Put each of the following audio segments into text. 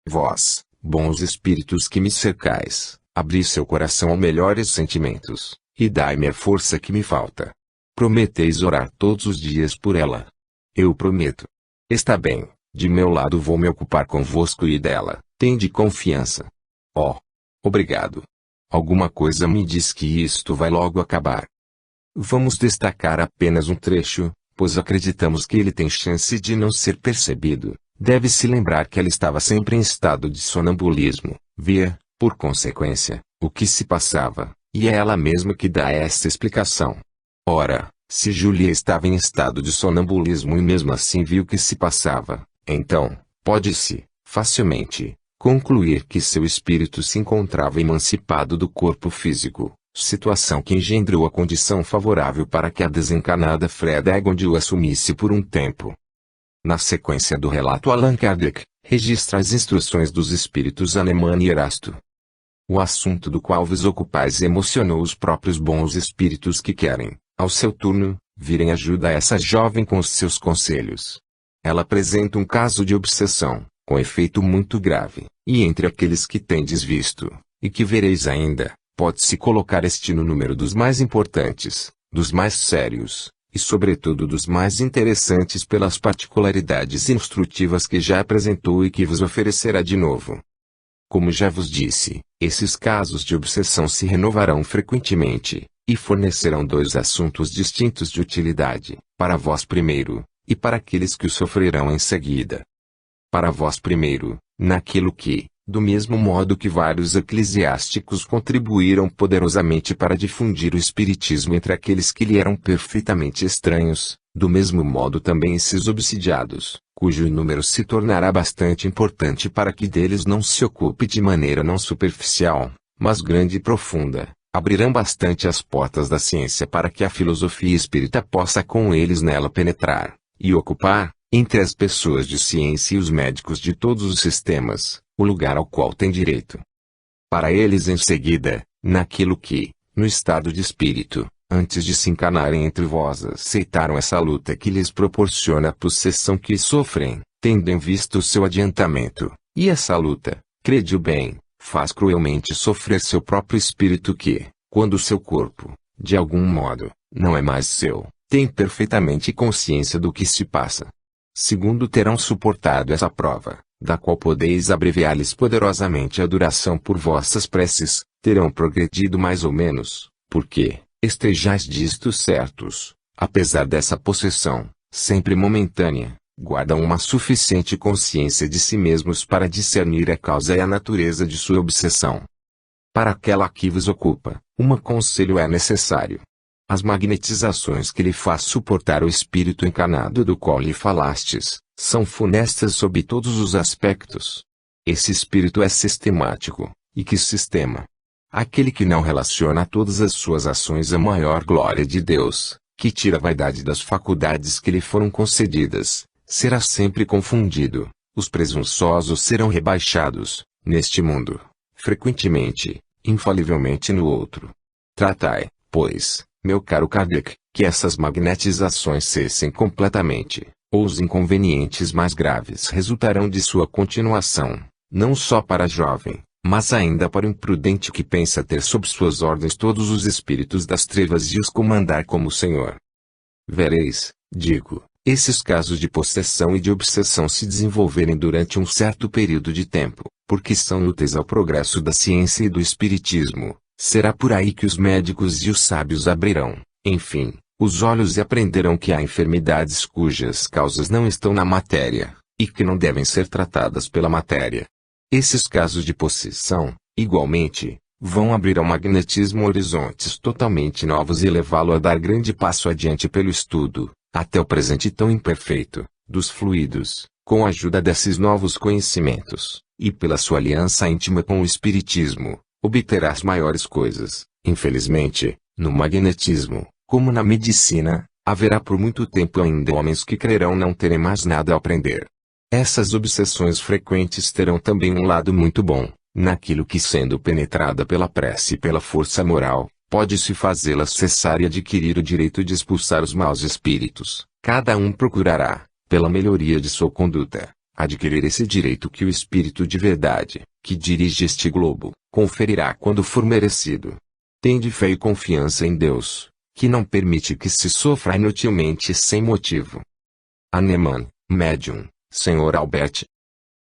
Vós, bons espíritos que me cercais, abri seu coração a melhores sentimentos, e dai-me a força que me falta. Prometeis orar todos os dias por ela. Eu prometo. Está bem, de meu lado vou me ocupar convosco e dela, tende confiança. Oh! Obrigado. Alguma coisa me diz que isto vai logo acabar. Vamos destacar apenas um trecho, pois acreditamos que ele tem chance de não ser percebido. Deve-se lembrar que ela estava sempre em estado de sonambulismo, via, por consequência, o que se passava, e é ela mesma que dá esta explicação. Ora, se Julia estava em estado de sonambulismo e mesmo assim viu o que se passava, então, pode-se, facilmente, concluir que seu espírito se encontrava emancipado do corpo físico, situação que engendrou a condição favorável para que a desencarnada Fredegonde o assumisse por um tempo. Na sequência do relato, Allan Kardec registra as instruções dos espíritos Hahnemann e Erasto. O assunto do qual vos ocupais emocionou os próprios bons espíritos que querem, ao seu turno, virem ajuda a essa jovem com os seus conselhos. Ela apresenta um caso de obsessão, com efeito muito grave, e entre aqueles que tendes visto, e que vereis ainda, pode-se colocar este no número dos mais importantes, dos mais sérios, e sobretudo dos mais interessantes pelas particularidades instrutivas que já apresentou e que vos oferecerá de novo. Como já vos disse, esses casos de obsessão se renovarão frequentemente, e fornecerão dois assuntos distintos de utilidade, para vós primeiro, e para aqueles que o sofrerão em seguida. Para vós primeiro, naquilo que, do mesmo modo que vários eclesiásticos contribuíram poderosamente para difundir o espiritismo entre aqueles que lhe eram perfeitamente estranhos, do mesmo modo também esses obsidiados, cujo número se tornará bastante importante para que deles não se ocupe de maneira não superficial, mas grande e profunda, abrirão bastante as portas da ciência para que a filosofia espírita possa com eles nela penetrar, e ocupar, entre as pessoas de ciência e os médicos de todos os sistemas, o lugar ao qual tem direito. Para eles em seguida, naquilo que, no estado de espírito, antes de se encarnarem entre vós aceitaram essa luta que lhes proporciona a possessão que sofrem, tendo em vista o seu adiantamento, e essa luta, crede-o bem, faz cruelmente sofrer seu próprio espírito que, quando seu corpo, de algum modo, não é mais seu, tem perfeitamente consciência do que se passa. Segundo terão suportado essa prova, da qual podeis abreviar-lhes poderosamente a duração por vossas preces, terão progredido mais ou menos, porque, estejais disto certos, apesar dessa possessão, sempre momentânea, guardam uma suficiente consciência de si mesmos para discernir a causa e a natureza de sua obsessão. Para aquela que vos ocupa, um conselho é necessário. As magnetizações que lhe faz suportar o espírito encarnado do qual lhe falastes, são funestas sob todos os aspectos. Esse espírito é sistemático, e que sistema? Aquele que não relaciona todas as suas ações à maior glória de Deus, que tira a vaidade das faculdades que lhe foram concedidas, será sempre confundido, os presunçosos serão rebaixados, neste mundo, frequentemente, infalivelmente no outro. Tratai, pois, meu caro Kardec, que essas magnetizações cessem completamente, ou os inconvenientes mais graves resultarão de sua continuação, não só para a jovem, mas ainda para o imprudente que pensa ter sob suas ordens todos os espíritos das trevas e os comandar como Senhor. Vereis, digo, esses casos de possessão e de obsessão se desenvolverem durante um certo período de tempo, porque são úteis ao progresso da ciência e do espiritismo. Será por aí que os médicos e os sábios abrirão, enfim, os olhos e aprenderão que há enfermidades cujas causas não estão na matéria, e que não devem ser tratadas pela matéria. Esses casos de possessão, igualmente, vão abrir ao magnetismo horizontes totalmente novos e levá-lo a dar grande passo adiante pelo estudo, até o presente tão imperfeito, dos fluidos, com a ajuda desses novos conhecimentos, e pela sua aliança íntima com o espiritismo. Obterá as maiores coisas. Infelizmente, no magnetismo, como na medicina, haverá por muito tempo ainda homens que crerão não terem mais nada a aprender. Essas obsessões frequentes terão também um lado muito bom, naquilo que sendo penetrada pela prece e pela força moral, pode-se fazê-la cessar e adquirir o direito de expulsar os maus espíritos. Cada um procurará, pela melhoria de sua conduta, adquirir esse direito que o Espírito de verdade, que dirige este globo, conferirá quando for merecido. Tende fé e confiança em Deus, que não permite que se sofra inutilmente sem motivo. Hahnemann, Médium, Sr. Albert.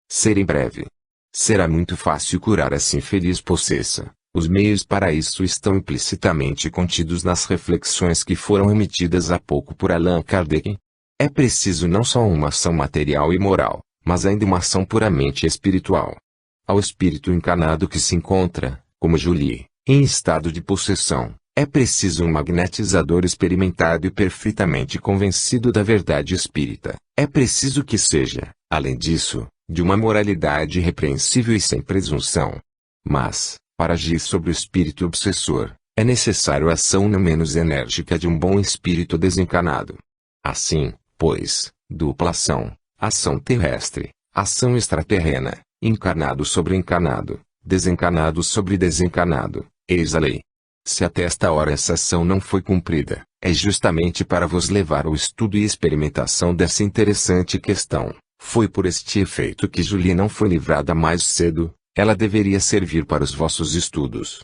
Ser em breve. Será muito fácil curar essa infeliz possessa. Os meios para isso estão implicitamente contidos nas reflexões que foram emitidas há pouco por Allan Kardec. É preciso não só uma ação material e moral, mas ainda uma ação puramente espiritual. Ao espírito encarnado que se encontra, como Julie, em estado de possessão, é preciso um magnetizador experimentado e perfeitamente convencido da verdade espírita. É preciso que seja, além disso, de uma moralidade irrepreensível e sem presunção. Mas, para agir sobre o espírito obsessor, é necessário a ação não menos enérgica de um bom espírito desencarnado. Assim, pois, dupla ação terrestre, ação extraterrena, encarnado sobre encarnado, desencarnado sobre desencarnado, eis a lei. Se até esta hora essa ação não foi cumprida, é justamente para vos levar ao estudo e experimentação dessa interessante questão. Foi por este efeito que Julie não foi livrada mais cedo, ela deveria servir para os vossos estudos.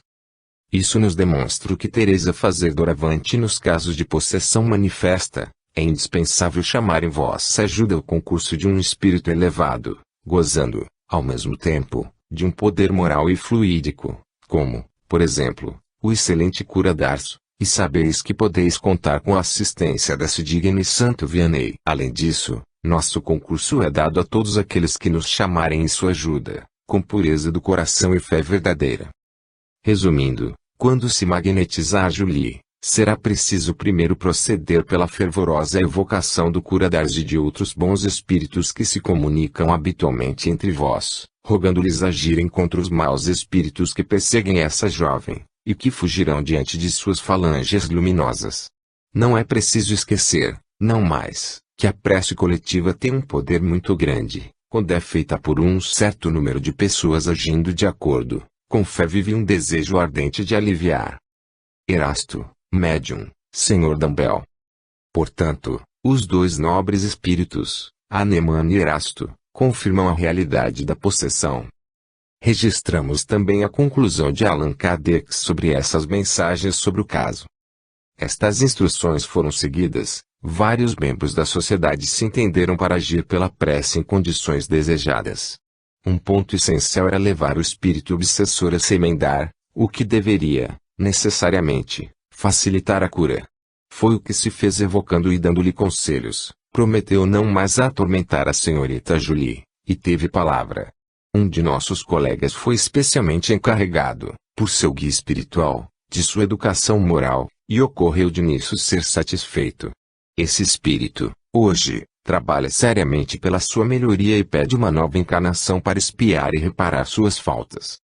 Isso nos demonstra o que tereis a fazer doravante nos casos de possessão manifesta. É indispensável chamar em vossa ajuda o concurso de um espírito elevado, gozando, ao mesmo tempo, de um poder moral e fluídico, como, por exemplo, o excelente cura Darço, e sabeis que podeis contar com a assistência desse digno e santo Vianney. Além disso, nosso concurso é dado a todos aqueles que nos chamarem em sua ajuda, com pureza do coração e fé verdadeira. Resumindo, quando se magnetizar Julie, será preciso primeiro proceder pela fervorosa evocação do cura Darço e de outros bons espíritos que se comunicam habitualmente entre vós, rogando-lhes agirem contra os maus espíritos que perseguem essa jovem, e que fugirão diante de suas falanges luminosas. Não é preciso esquecer, não mais, que a prece coletiva tem um poder muito grande, quando é feita por um certo número de pessoas agindo de acordo, com fé vive um desejo ardente de aliviar. Erasto, Médium, Sr. Dumbel. Portanto, os dois nobres espíritos, Hahnemann e Erasto, confirmam a realidade da possessão. Registramos também a conclusão de Allan Kardec sobre essas mensagens sobre o caso. Estas instruções foram seguidas, vários membros da sociedade se entenderam para agir pela prece em condições desejadas. Um ponto essencial era levar o espírito obsessor a se emendar, o que deveria, necessariamente, facilitar a cura. Foi o que se fez evocando e dando-lhe conselhos, prometeu não mais atormentar a senhorita Julie, e teve palavra. Um de nossos colegas foi especialmente encarregado, por seu guia espiritual, de sua educação moral, e ocorreu de nisso ser satisfeito. Esse espírito, hoje, trabalha seriamente pela sua melhoria e pede uma nova encarnação para expiar e reparar suas faltas.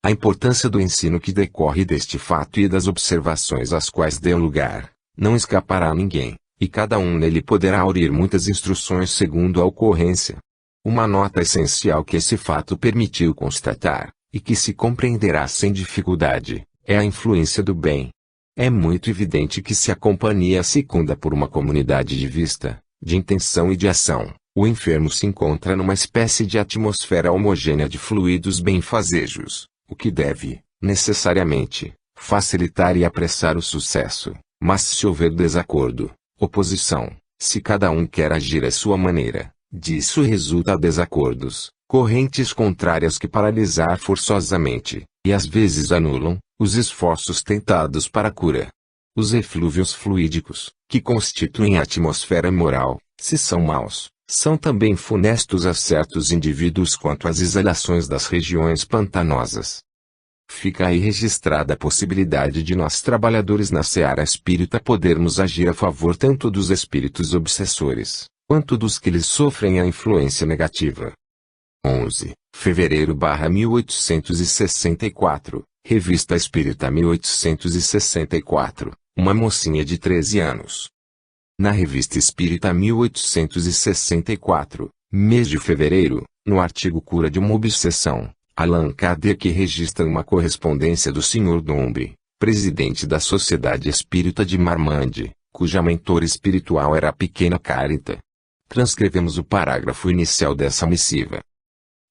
A importância do ensino que decorre deste fato e das observações às quais deu lugar, não escapará a ninguém, e cada um nele poderá aurir muitas instruções segundo a ocorrência. Uma nota essencial que esse fato permitiu constatar, e que se compreenderá sem dificuldade, é a influência do bem. É muito evidente que se a companhia secunda por uma comunidade de vista, de intenção e de ação, o enfermo se encontra numa espécie de atmosfera homogênea de fluidos benfazejos, o que deve, necessariamente, facilitar e apressar o sucesso. Mas se houver desacordo, oposição, se cada um quer agir à sua maneira, disso resulta desacordos, correntes contrárias que paralisar forçosamente, e às vezes anulam, os esforços tentados para a cura. Os eflúvios fluídicos, que constituem a atmosfera moral, se são maus, são também funestos a certos indivíduos quanto às exalações das regiões pantanosas. Fica aí registrada a possibilidade de nós trabalhadores na seara espírita podermos agir a favor tanto dos espíritos obsessores, quanto dos que lhes sofrem a influência negativa. 11, fevereiro/1864, Revista Espírita 1864, uma mocinha de 13 anos. Na Revista Espírita 1864, mês de fevereiro, no artigo Cura de uma Obsessão, Allan Kardec registra uma correspondência do Sr. Dombe, presidente da Sociedade Espírita de Marmande, cuja mentora espiritual era a pequena Carita. Transcrevemos o parágrafo inicial dessa missiva.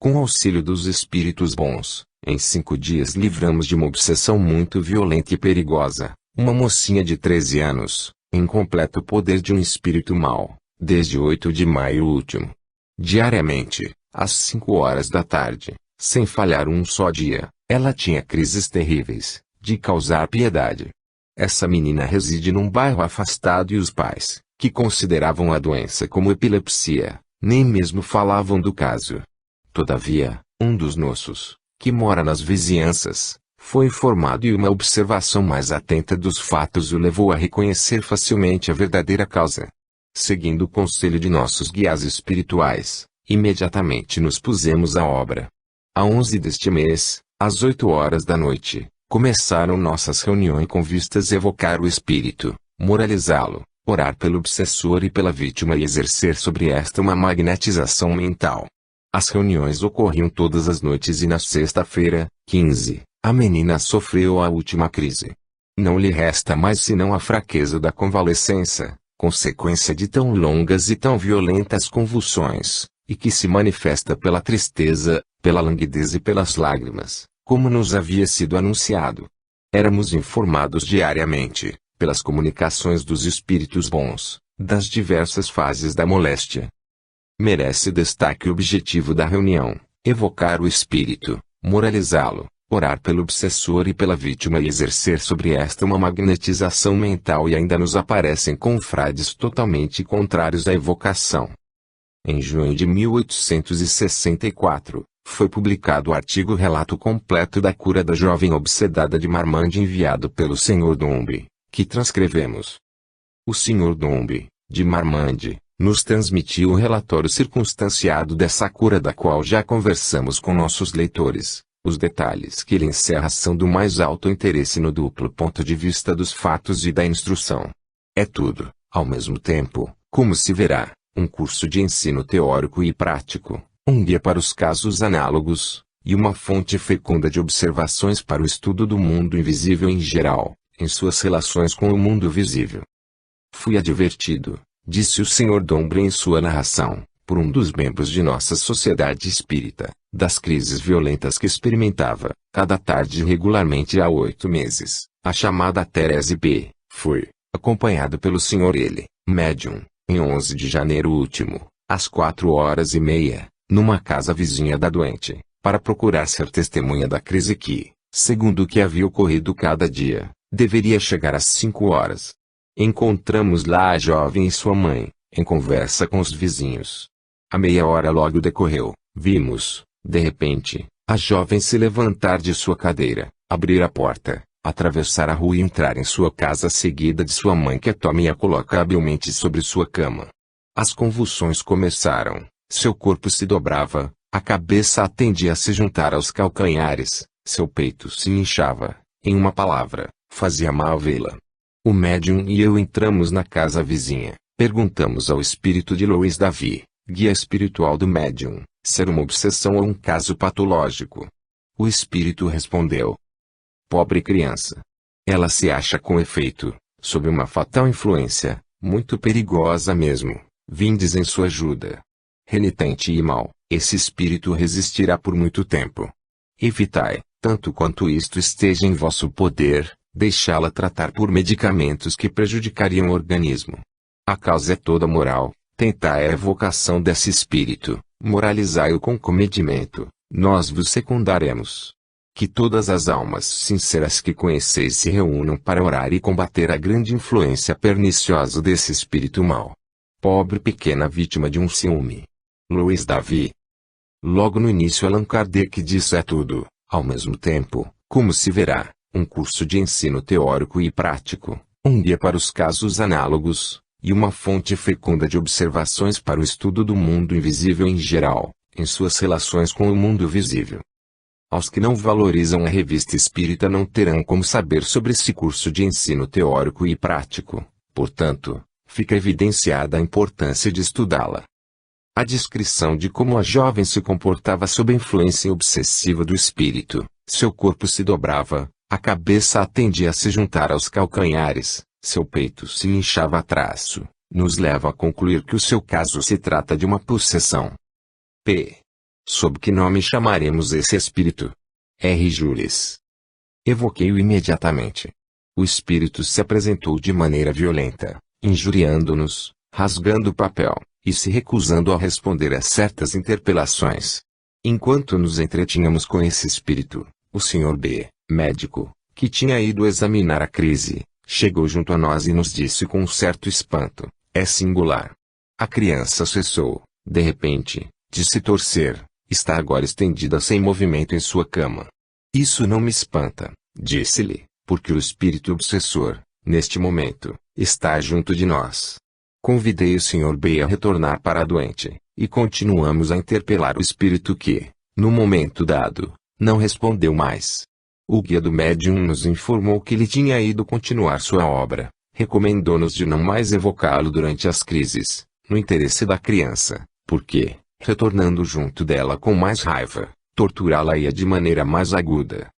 Com auxílio dos espíritos bons, em 5 dias livramos de uma obsessão muito violenta e perigosa, uma mocinha de 13 anos, em completo poder de um espírito mau, desde 8 de maio último. Diariamente, às 5 horas da tarde, sem falhar um só dia, ela tinha crises terríveis, de causar piedade. Essa menina reside num bairro afastado e os pais, que consideravam a doença como epilepsia, nem mesmo falavam do caso. Todavia, um dos nossos, que mora nas vizinhanças, foi informado e uma observação mais atenta dos fatos o levou a reconhecer facilmente a verdadeira causa. Seguindo o conselho de nossos guias espirituais, imediatamente nos pusemos à obra. A 11 deste mês, às 8 horas da noite, começaram nossas reuniões com vistas a evocar o espírito, moralizá-lo, orar pelo obsessor e pela vítima e exercer sobre esta uma magnetização mental. As reuniões ocorriam todas as noites e na sexta-feira, 15, a menina sofreu a última crise. Não lhe resta mais senão a fraqueza da convalescença, consequência de tão longas e tão violentas convulsões, e que se manifesta pela tristeza, pela languidez e pelas lágrimas, como nos havia sido anunciado. Éramos informados diariamente, pelas comunicações dos espíritos bons, das diversas fases da moléstia. Merece destaque o objetivo da reunião: evocar o espírito, moralizá-lo, orar pelo obsessor e pela vítima e exercer sobre esta uma magnetização mental, e ainda nos aparecem confrades totalmente contrários à evocação. Em junho de 1864, foi publicado o artigo Relato completo da cura da jovem obsedada de Marmande enviado pelo Sr. Dombey, que transcrevemos. O Sr. Dombey, de Marmande, nos transmitiu o relatório circunstanciado dessa cura, da qual já conversamos com nossos leitores. Os detalhes que ele encerra são do mais alto interesse no duplo ponto de vista dos fatos e da instrução. É tudo, ao mesmo tempo, como se verá, um curso de ensino teórico e prático, um guia para os casos análogos, e uma fonte fecunda de observações para o estudo do mundo invisível em geral, em suas relações com o mundo visível. Fui advertido, disse o Sr. Dombey em sua narração, por um dos membros de nossa sociedade espírita, das crises violentas que experimentava, cada tarde regularmente há 8 meses, a chamada Therese B. Foi, acompanhado pelo Sr. L. médium, em 11 de janeiro último, às 4h30, numa casa vizinha da doente, para procurar ser testemunha da crise que, segundo o que havia ocorrido cada dia, deveria chegar às 5 horas. Encontramos lá a jovem e sua mãe, em conversa com os vizinhos. A meia hora logo decorreu, vimos, de repente, a jovem se levantar de sua cadeira, abrir a porta, atravessar a rua e entrar em sua casa, seguida de sua mãe, que a toma e a coloca habilmente sobre sua cama. As convulsões começaram, seu corpo se dobrava, a cabeça tendia a se juntar aos calcanhares, seu peito se inchava, em uma palavra, fazia mal vê-la. O médium e eu entramos na casa vizinha, perguntamos ao espírito de Louis Davi, guia espiritual do médium, ser uma obsessão ou um caso patológico. O espírito respondeu: pobre criança. Ela se acha com efeito, sob uma fatal influência, muito perigosa mesmo. Vindes em sua ajuda. Renitente e mau, esse espírito resistirá por muito tempo. Evitai, tanto quanto isto esteja em vosso poder, deixá-la tratar por medicamentos que prejudicariam o organismo. A causa é toda moral. Tentai a evocação desse espírito, moralizai-o com comedimento, nós vos secundaremos. Que todas as almas sinceras que conheceis se reúnam para orar e combater a grande influência perniciosa desse espírito mau. Pobre pequena vítima de um ciúme. Louis Davi. Logo no início Allan Kardec disse: é tudo, ao mesmo tempo, como se verá, um curso de ensino teórico e prático, um guia para os casos análogos, e uma fonte fecunda de observações para o estudo do mundo invisível em geral, em suas relações com o mundo visível. Aos que não valorizam a revista espírita não terão como saber sobre esse curso de ensino teórico e prático, portanto, fica evidenciada a importância de estudá-la. A descrição de como a jovem se comportava sob a influência obsessiva do espírito, seu corpo se dobrava, a cabeça tendia a se juntar aos calcanhares, seu peito se inchava a traço, nos leva a concluir que o seu caso se trata de uma possessão. P. Sob que nome chamaremos esse espírito? R. Jules. Evoquei-o imediatamente. O espírito se apresentou de maneira violenta, injuriando-nos, rasgando o papel, e se recusando a responder a certas interpelações. Enquanto nos entretínhamos com esse espírito, o Sr. B., médico, que tinha ido examinar a crise, chegou junto a nós e nos disse com um certo espanto: é singular. A criança cessou, de repente, de se torcer, está agora estendida sem movimento em sua cama. Isso não me espanta, disse-lhe, porque o espírito obsessor, neste momento, está junto de nós. Convidei o Sr. B. a retornar para a doente, e continuamos a interpelar o espírito que, no momento dado, não respondeu mais. O guia do médium nos informou que ele tinha ido continuar sua obra, recomendou-nos de não mais evocá-lo durante as crises, no interesse da criança, porque, retornando junto dela com mais raiva, torturá-la-ia de maneira mais aguda.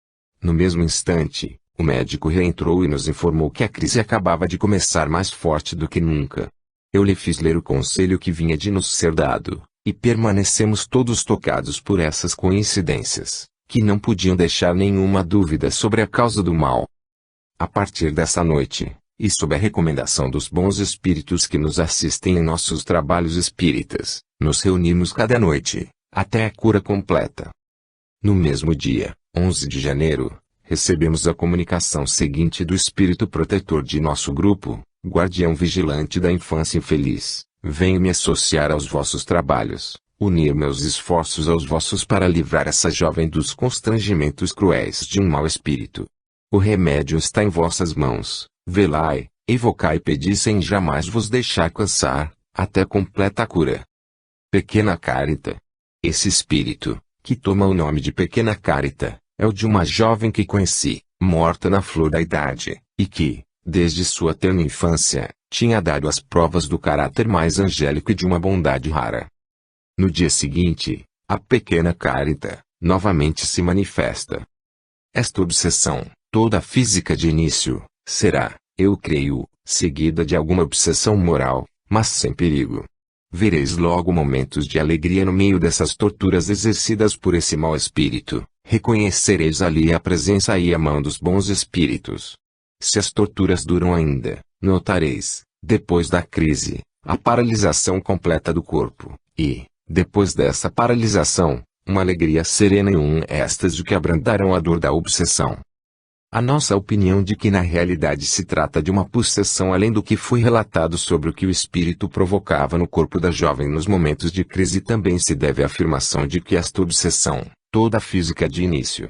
No mesmo instante, o médico reentrou e nos informou que a crise acabava de começar mais forte do que nunca. Eu lhe fiz ler o conselho que vinha de nos ser dado, e permanecemos todos tocados por essas coincidências, que não podiam deixar nenhuma dúvida sobre a causa do mal. A partir dessa noite, e sob a recomendação dos bons espíritos que nos assistem em nossos trabalhos espíritas, nos reunimos cada noite, até a cura completa. No mesmo dia, 11 de janeiro, recebemos a comunicação seguinte do espírito protetor de nosso grupo: guardião vigilante da infância infeliz, venho me associar aos vossos trabalhos, unir meus esforços aos vossos para livrar essa jovem dos constrangimentos cruéis de um mau espírito. O remédio está em vossas mãos, velai, evocai e pedi sem jamais vos deixar cansar, até completa a cura. Pequena Carita. Esse espírito, que toma o nome de Pequena Carita, é o de uma jovem que conheci, morta na flor da idade, e que, desde sua terna infância, tinha dado as provas do caráter mais angélico e de uma bondade rara. No dia seguinte, a Pequena Carita, novamente se manifesta. Esta obsessão, toda física de início, será, eu creio, seguida de alguma obsessão moral, mas sem perigo. Vereis logo momentos de alegria no meio dessas torturas exercidas por esse mau espírito, reconhecereis ali a presença e a mão dos bons espíritos. Se as torturas duram ainda, notareis, depois da crise, a paralisação completa do corpo, e, depois dessa paralisação, uma alegria serena e um êxtase que abrandarão a dor da obsessão. A nossa opinião de que na realidade se trata de uma possessão além do que foi relatado sobre o que o espírito provocava no corpo da jovem nos momentos de crise também se deve à afirmação de que esta obsessão, toda física de início.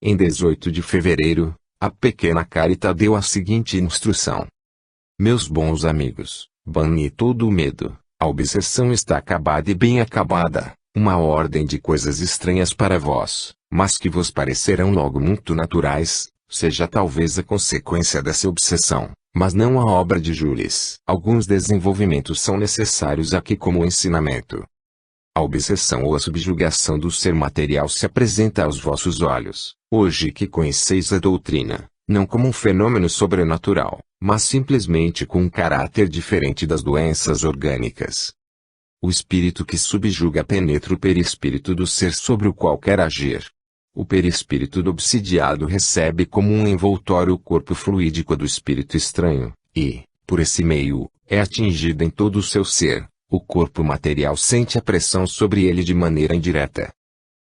Em 18 de fevereiro, a Pequena Carita deu a seguinte instrução: meus bons amigos, bane todo o medo, a obsessão está acabada e bem acabada, uma ordem de coisas estranhas para vós, mas que vos parecerão logo muito naturais, seja talvez a consequência dessa obsessão, mas não a obra de Jules. Alguns desenvolvimentos são necessários aqui como ensinamento. A obsessão ou a subjugação do ser material se apresenta aos vossos olhos, hoje que conheceis a doutrina, não como um fenômeno sobrenatural, mas simplesmente com um caráter diferente das doenças orgânicas. O espírito que subjuga penetra o perispírito do ser sobre o qual quer agir. O perispírito do obsidiado recebe como um envoltório o corpo fluídico do espírito estranho, e, por esse meio, é atingido em todo o seu ser. O corpo material sente a pressão sobre ele de maneira indireta.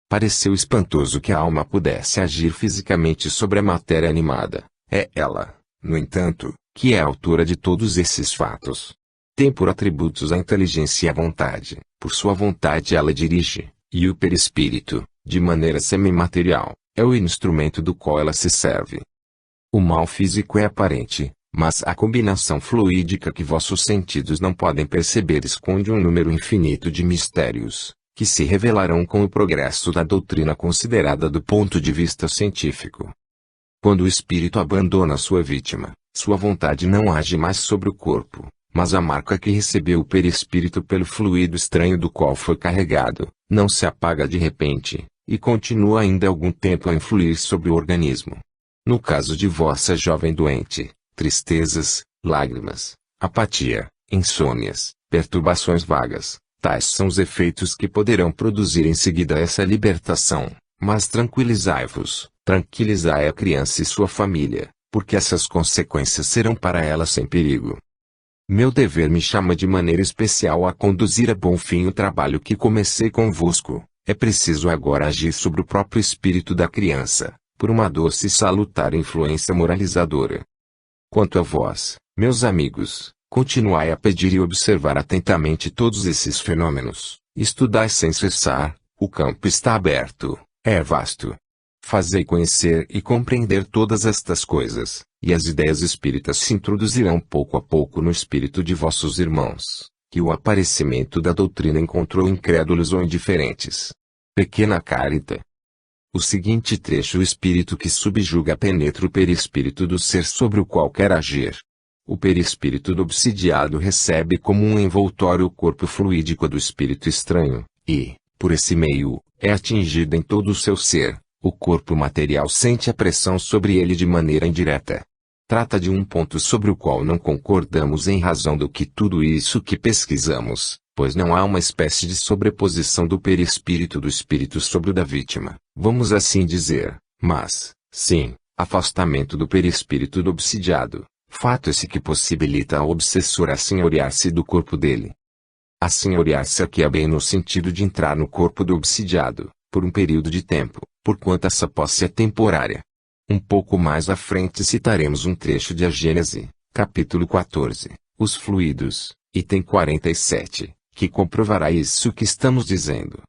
Pareceu espantoso que a alma pudesse agir fisicamente sobre a matéria animada. É ela, no entanto, que é a autora de todos esses fatos. Tem por atributos a inteligência e a vontade, por sua vontade ela dirige, e o perispírito, de maneira semimaterial, é o instrumento do qual ela se serve. O mal físico é aparente, mas a combinação fluídica que vossos sentidos não podem perceber esconde um número infinito de mistérios, que se revelarão com o progresso da doutrina considerada do ponto de vista científico. Quando o espírito abandona sua vítima, sua vontade não age mais sobre o corpo, mas a marca que recebeu o perispírito pelo fluido estranho do qual foi carregado, não se apaga de repente, e continua ainda algum tempo a influir sobre o organismo. No caso de vossa jovem doente, tristezas, lágrimas, apatia, insônias, perturbações vagas. Tais são os efeitos que poderão produzir em seguida essa libertação. Mas tranquilizai-vos, tranquilizai a criança e sua família, porque essas consequências serão para ela sem perigo. Meu dever me chama de maneira especial a conduzir a bom fim o trabalho que comecei convosco. É preciso agora agir sobre o próprio espírito da criança, por uma doce e salutar influência moralizadora. Quanto a vós, meus amigos, continuai a pedir e observar atentamente todos esses fenômenos. Estudai sem cessar, o campo está aberto, é vasto. Fazei conhecer e compreender todas estas coisas, e as ideias espíritas se introduzirão pouco a pouco no espírito de vossos irmãos, que o aparecimento da doutrina encontrou incrédulos ou indiferentes. Pequena Carita. O seguinte trecho: o espírito que subjuga penetra o perispírito do ser sobre o qual quer agir. O perispírito do obsidiado recebe como um envoltório o corpo fluídico do espírito estranho, e, por esse meio, é atingido em todo o seu ser. O corpo material sente a pressão sobre ele de maneira indireta. Trata de um ponto sobre o qual não concordamos em razão do que tudo isso que pesquisamos, pois não há uma espécie de sobreposição do perispírito do espírito sobre o da vítima, vamos assim dizer, mas, sim, afastamento do perispírito do obsidiado. Fato esse que possibilita ao obsessor assenhorear-se do corpo dele. Assenhorear-se aqui é bem no sentido de entrar no corpo do obsidiado, por um período de tempo, porquanto essa posse é temporária. Um pouco mais à frente citaremos um trecho de A Gênese, capítulo 14, os fluidos, item 47, que comprovará isso que estamos dizendo.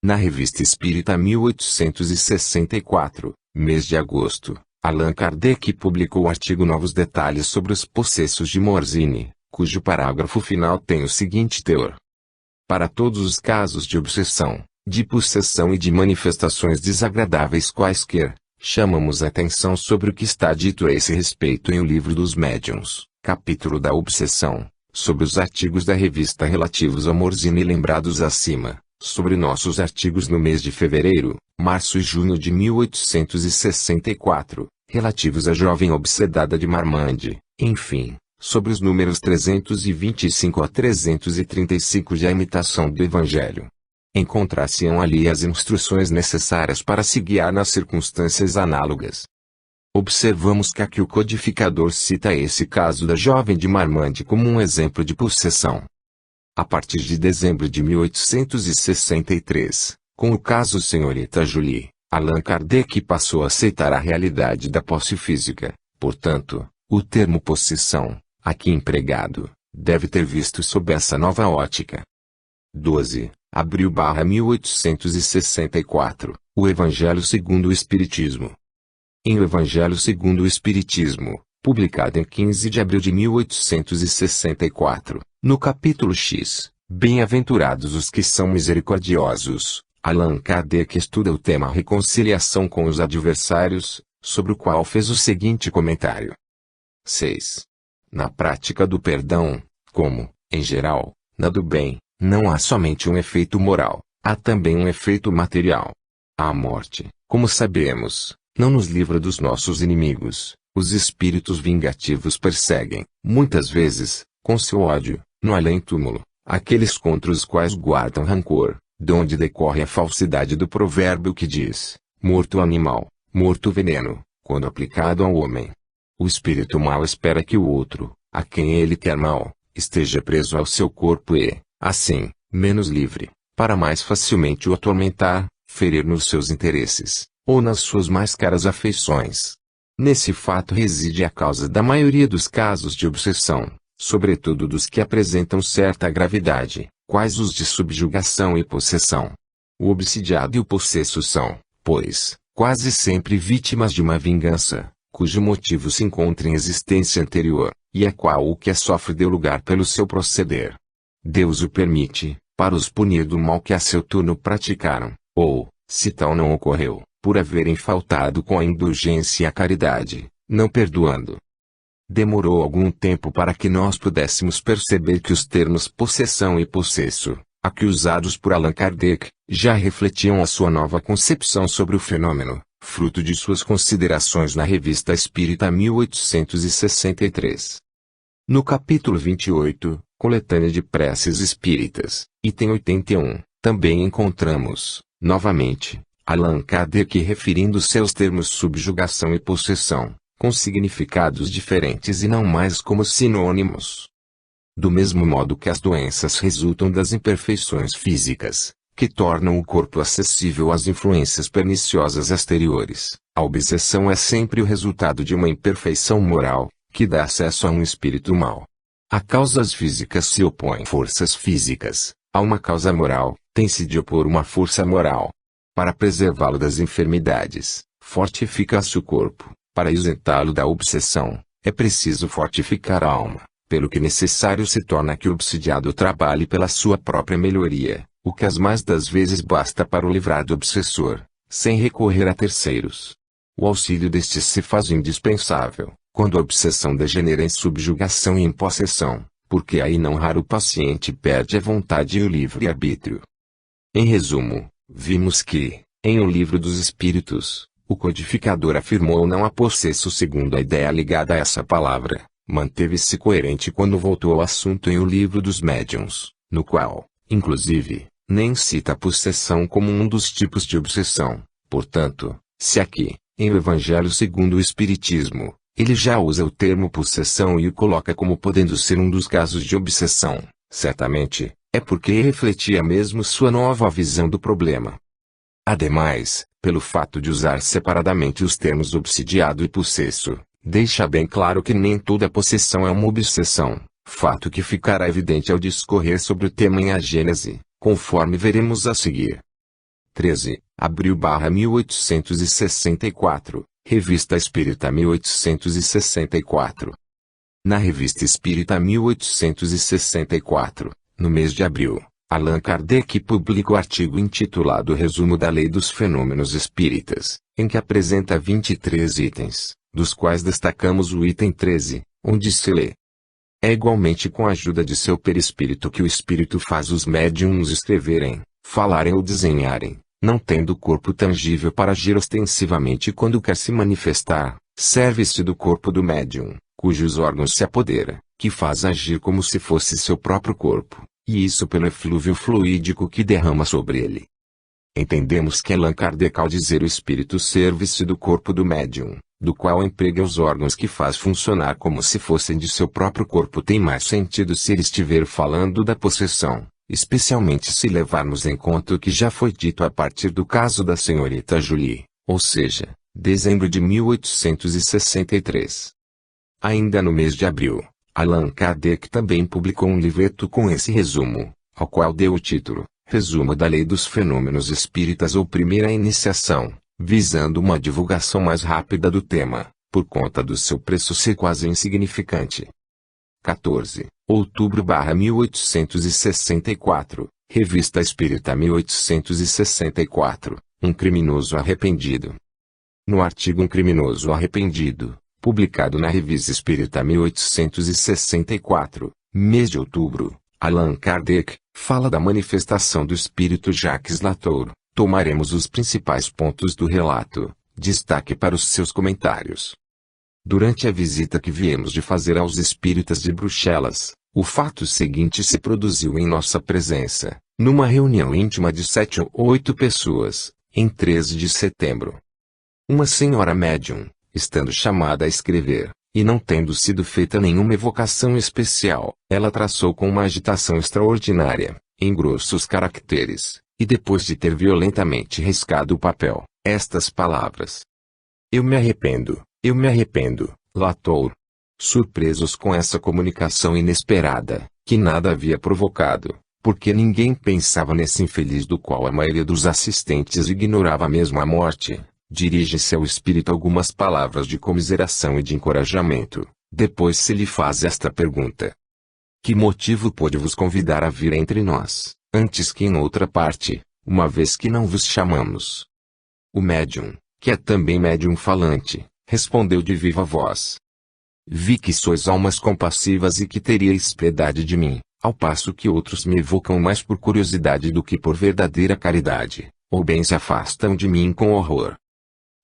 Na Revista Espírita 1864, mês de agosto, Allan Kardec publicou o artigo Novos Detalhes sobre os Possessos de Morzine, cujo parágrafo final tem o seguinte teor. Para todos os casos de obsessão, de possessão e de manifestações desagradáveis quaisquer, chamamos a atenção sobre o que está dito a esse respeito em O Livro dos Médiuns, capítulo da obsessão, sobre os artigos da revista relativos a Morzine lembrados acima, sobre nossos artigos no mês de fevereiro, março e junho de 1864, relativos à jovem obsedada de Marmande, enfim, sobre os números 325 a 335 de A Imitação do Evangelho. Encontrar-se-ão ali as instruções necessárias para se guiar nas circunstâncias análogas. Observamos que aqui o codificador cita esse caso da jovem de Marmande como um exemplo de possessão. A partir de dezembro de 1863, com o caso Senhorita Julie, Allan Kardec passou a aceitar a realidade da posse física. Portanto, o termo possessão, aqui empregado, deve ter visto sob essa nova ótica. 12. Abril/1864, o Evangelho segundo o Espiritismo. Em O Evangelho segundo o Espiritismo, publicado em 15 de abril de 1864, no capítulo X, Bem-aventurados os que são misericordiosos, Allan Kardec estuda o tema reconciliação com os adversários, sobre o qual fez o seguinte comentário. 6. Na prática do perdão, como, em geral, na do bem, não há somente um efeito moral, há também um efeito material. A morte, como sabemos, não nos livra dos nossos inimigos. Os espíritos vingativos perseguem, muitas vezes, com seu ódio, no além-túmulo, aqueles contra os quais guardam rancor, donde decorre a falsidade do provérbio que diz, morto animal, morto veneno, quando aplicado ao homem. O espírito mau espera que o outro, a quem ele quer mal, esteja preso ao seu corpo e, assim, menos livre, para mais facilmente o atormentar, ferir nos seus interesses, ou nas suas mais caras afeições. Nesse fato reside a causa da maioria dos casos de obsessão, sobretudo dos que apresentam certa gravidade, quais os de subjugação e possessão. O obsidiado e o possesso são, pois, quase sempre vítimas de uma vingança, cujo motivo se encontra em existência anterior, e a qual o que a sofre deu lugar pelo seu proceder. Deus o permite, para os punir do mal que a seu turno praticaram, ou, se tal não ocorreu, por haverem faltado com a indulgência e a caridade, não perdoando. Demorou algum tempo para que nós pudéssemos perceber que os termos possessão e possesso, aqui usados por Allan Kardec, já refletiam a sua nova concepção sobre o fenômeno, fruto de suas considerações na Revista Espírita 1863. No capítulo 28, Coletânea de Preces Espíritas, item 81, também encontramos, novamente, Allan Kardec referindo seus termos subjugação e possessão, com significados diferentes e não mais como sinônimos. Do mesmo modo que as doenças resultam das imperfeições físicas, que tornam o corpo acessível às influências perniciosas exteriores, a obsessão é sempre o resultado de uma imperfeição moral, que dá acesso a um espírito mau. A causas físicas se opõem forças físicas, a uma causa moral, tem-se de opor uma força moral. Para preservá-lo das enfermidades, fortifica-se o corpo, para isentá-lo da obsessão, é preciso fortificar a alma, pelo que necessário se torna que o obsidiado trabalhe pela sua própria melhoria, o que as mais das vezes basta para o livrar do obsessor, sem recorrer a terceiros. O auxílio destes se faz indispensável, quando a obsessão degenera em subjugação e em possessão, porque aí não raro o paciente perde a vontade e o livre-arbítrio. Em resumo, vimos que, em O Livro dos Espíritos, o codificador afirmou não há possesso segundo a ideia ligada a essa palavra, manteve-se coerente quando voltou ao assunto em O Livro dos Médiuns, no qual, inclusive, nem cita a possessão como um dos tipos de obsessão. Portanto, se aqui, em O Evangelho segundo o Espiritismo, ele já usa o termo possessão e o coloca como podendo ser um dos casos de obsessão, certamente, é porque refletia mesmo sua nova visão do problema. Ademais, pelo fato de usar separadamente os termos obsidiado e possesso, deixa bem claro que nem toda possessão é uma obsessão, fato que ficará evidente ao discorrer sobre o tema em A Gênese, conforme veremos a seguir. 13. Abril/1864, Revista Espírita 1864. Na Revista Espírita 1864, no mês de abril, Allan Kardec publica o artigo intitulado Resumo da Lei dos Fenômenos Espíritas, em que apresenta 23 itens, dos quais destacamos o item 13, onde se lê: é igualmente com a ajuda de seu perispírito que o espírito faz os médiuns escreverem, falarem ou desenharem, não tendo corpo tangível para agir ostensivamente quando quer se manifestar, serve-se do corpo do médium, cujos órgãos se apodera, que faz agir como se fosse seu próprio corpo, e isso pelo eflúvio fluídico que derrama sobre ele. Entendemos que Allan Kardec, ao dizer o espírito serve-se do corpo do médium, do qual emprega os órgãos que faz funcionar como se fossem de seu próprio corpo, tem mais sentido se ele estiver falando da possessão, especialmente se levarmos em conta o que já foi dito a partir do caso da senhorita Julie, ou seja, dezembro de 1863. Ainda no mês de abril, Allan Kardec também publicou um livreto com esse resumo, ao qual deu o título, Resumo da Lei dos Fenômenos Espíritas ou Primeira Iniciação, visando uma divulgação mais rápida do tema, por conta do seu preço ser quase insignificante. 14. Outubro/1864, Revista Espírita 1864, Um Criminoso Arrependido. No artigo Um Criminoso Arrependido, publicado na Revista Espírita 1864, mês de outubro, Allan Kardec fala da manifestação do espírito Jacques Latour. Tomaremos os principais pontos do relato, destaque para os seus comentários. Durante a visita que viemos de fazer aos espíritas de Bruxelas, o fato seguinte se produziu em nossa presença, numa reunião íntima de 7 ou 8 pessoas, em 13 de setembro. Uma senhora médium, estando chamada a escrever, e não tendo sido feita nenhuma evocação especial, ela traçou com uma agitação extraordinária, em grossos caracteres, e depois de ter violentamente riscado o papel, estas palavras: eu me arrependo, Latour. Surpresos com essa comunicação inesperada, que nada havia provocado, porque ninguém pensava nesse infeliz do qual a maioria dos assistentes ignorava mesmo a morte, dirige-se ao espírito algumas palavras de comiseração e de encorajamento, depois se lhe faz esta pergunta: que motivo pôde vos convidar a vir entre nós, antes que em outra parte, uma vez que não vos chamamos? O médium, que é também médium falante, respondeu de viva voz: vi que sois almas compassivas e que teríeis piedade de mim, ao passo que outros me evocam mais por curiosidade do que por verdadeira caridade, ou bem se afastam de mim com horror.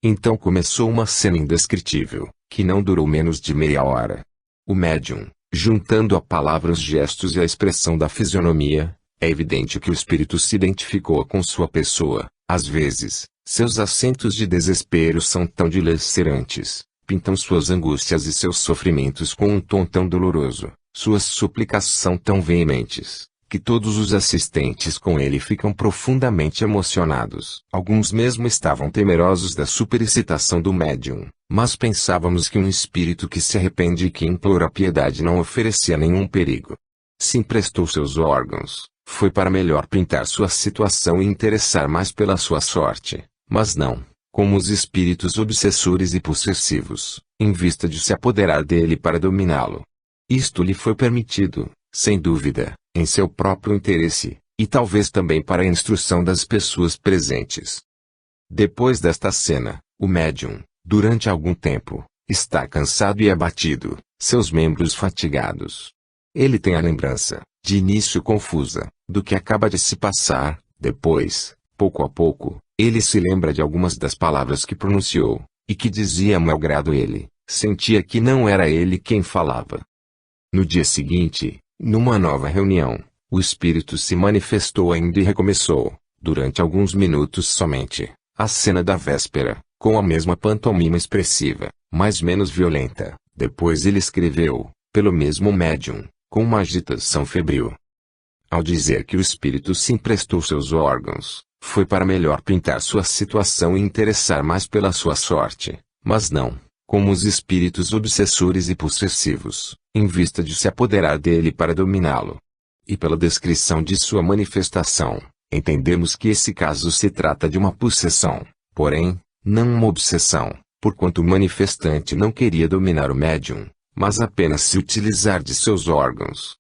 Então começou uma cena indescritível, que não durou menos de meia hora. O médium, Juntando a palavra os gestos e a expressão da fisionomia, é evidente que o espírito se identificou com sua pessoa. Às vezes, seus acentos de desespero são tão dilacerantes, pintam suas angústias e seus sofrimentos com um tom tão doloroso, suas súplicas são tão veementes, que todos os assistentes com ele ficam profundamente emocionados. Alguns mesmo estavam temerosos da superexcitação do médium, mas pensávamos que um espírito que se arrepende e que implora piedade não oferecia nenhum perigo. Se emprestou seus órgãos, foi para melhor pintar sua situação e interessar mais pela sua sorte, mas não, como os espíritos obsessores e possessivos, em vista de se apoderar dele para dominá-lo. Isto lhe foi permitido, sem dúvida, em seu próprio interesse, e talvez também para a instrução das pessoas presentes. Depois desta cena, o médium, durante algum tempo, está cansado e abatido, seus membros fatigados. Ele tem a lembrança, de início confusa, do que acaba de se passar. Depois, pouco a pouco, ele se lembra de algumas das palavras que pronunciou, e que dizia malgrado ele, sentia que não era ele quem falava. No dia seguinte, numa nova reunião, o espírito se manifestou ainda e recomeçou, durante alguns minutos somente, a cena da véspera, com a mesma pantomima expressiva, mas menos violenta. Depois ele escreveu, pelo mesmo médium, com uma agitação febril. Ao dizer que o espírito se emprestou seus órgãos, foi para melhor pintar sua situação e interessar mais pela sua sorte, mas não, como os espíritos obsessores e possessivos, em vista de se apoderar dele para dominá-lo. E pela descrição de sua manifestação, entendemos que esse caso se trata de uma possessão, porém, não uma obsessão, porquanto o manifestante não queria dominar o médium, mas apenas se utilizar de seus órgãos.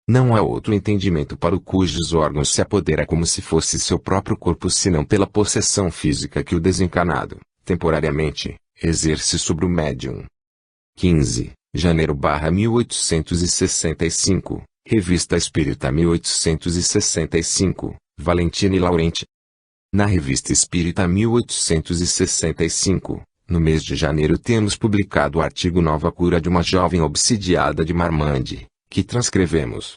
Não há outro entendimento para o cujos órgãos se apodera como se fosse seu próprio corpo senão pela possessão física que o desencarnado, temporariamente, exerce sobre o médium. 15, janeiro/1865, Revista Espírita 1865, Valentini Laurenti. Na Revista Espírita 1865, no mês de janeiro temos publicado o artigo Nova Cura de uma Jovem Obsidiada de Marmande, que transcrevemos.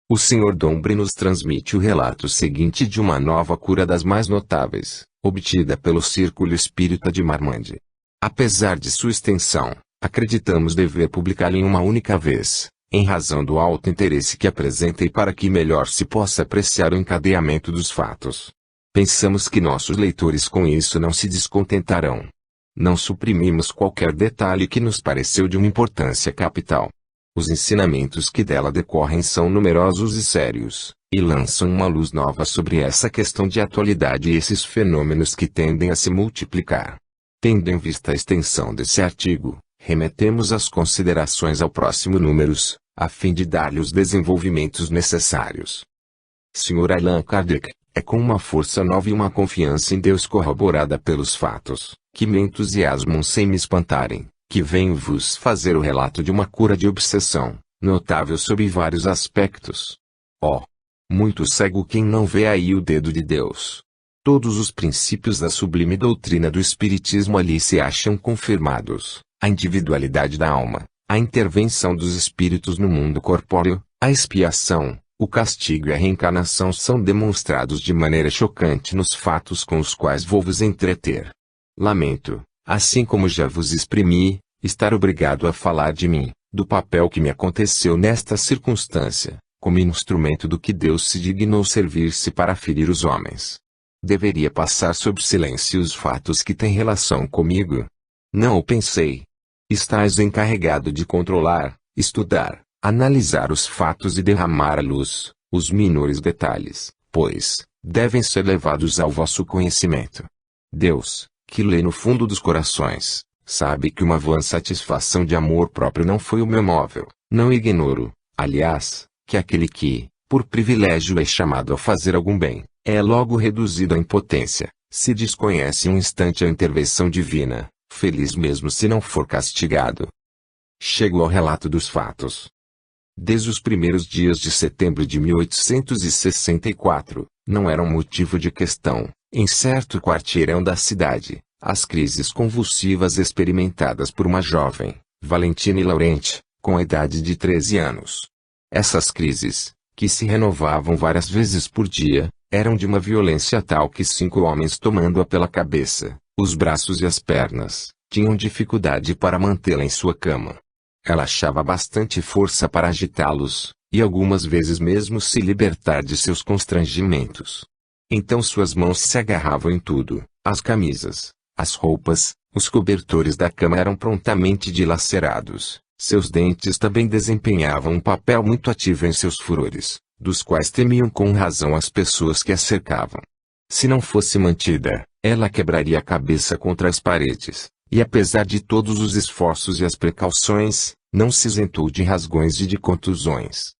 O Sr. Dombre nos transmite o relato seguinte de uma nova cura das mais notáveis, obtida pelo Círculo Espírita de Marmande. Apesar de sua extensão, acreditamos dever publicá-la em uma única vez, em razão do alto interesse que apresenta e para que melhor se possa apreciar o encadeamento dos fatos. Pensamos que nossos leitores com isso não se descontentarão. Não suprimimos qualquer detalhe que nos pareceu de uma importância capital. Os ensinamentos que dela decorrem são numerosos e sérios, e lançam uma luz nova sobre essa questão de atualidade e esses fenômenos que tendem a se multiplicar. Tendo em vista a extensão desse artigo, remetemos as considerações ao próximo números, a fim de dar-lhe os desenvolvimentos necessários. Sr. Allan Kardec, é com uma força nova e uma confiança em Deus corroborada pelos fatos, que me entusiasmam sem me espantarem, que venho vos fazer o relato de uma cura de obsessão, notável sob vários aspectos. Oh! Muito cego quem não vê aí o dedo de Deus. Todos os princípios da sublime doutrina do Espiritismo ali se acham confirmados, a individualidade da alma, a intervenção dos espíritos no mundo corpóreo, a expiação, o castigo e a reencarnação são demonstrados de maneira chocante nos fatos com os quais vou vos entreter. Lamento, assim como já vos exprimi, estar obrigado a falar de mim, do papel que me aconteceu nesta circunstância, como instrumento do que Deus se dignou servir-se para ferir os homens. Deveria passar sob silêncio os fatos que têm relação comigo. Não o pensei. Estás encarregado de controlar, estudar, analisar os fatos e derramar à luz, os menores detalhes, pois, devem ser levados ao vosso conhecimento. Deus, que lê no fundo dos corações, sabe que uma vã satisfação de amor próprio não foi o meu móvel. Não ignoro, aliás, que aquele que, por privilégio é chamado a fazer algum bem, é logo reduzido à impotência, se desconhece um instante a intervenção divina, feliz mesmo se não for castigado. Chego ao relato dos fatos. Desde os primeiros dias de setembro de 1864, não era um motivo de questão, em certo quarteirão da cidade, as crises convulsivas experimentadas por uma jovem, Valentini Laurenti, com a idade de 13 anos. Essas crises, que se renovavam várias vezes por dia, eram de uma violência tal que 5 homens tomando-a pela cabeça, os braços e as pernas, tinham dificuldade para mantê-la em sua cama. Ela achava bastante força para agitá-los, e algumas vezes mesmo se libertar de seus constrangimentos. Então suas mãos se agarravam em tudo, as camisas, as roupas, os cobertores da cama eram prontamente dilacerados, seus dentes também desempenhavam um papel muito ativo em seus furores, dos quais temiam com razão as pessoas que a cercavam. Se não fosse mantida, ela quebraria a cabeça contra as paredes, e apesar de todos os esforços e as precauções, não se isentou de rasgões e de contusões.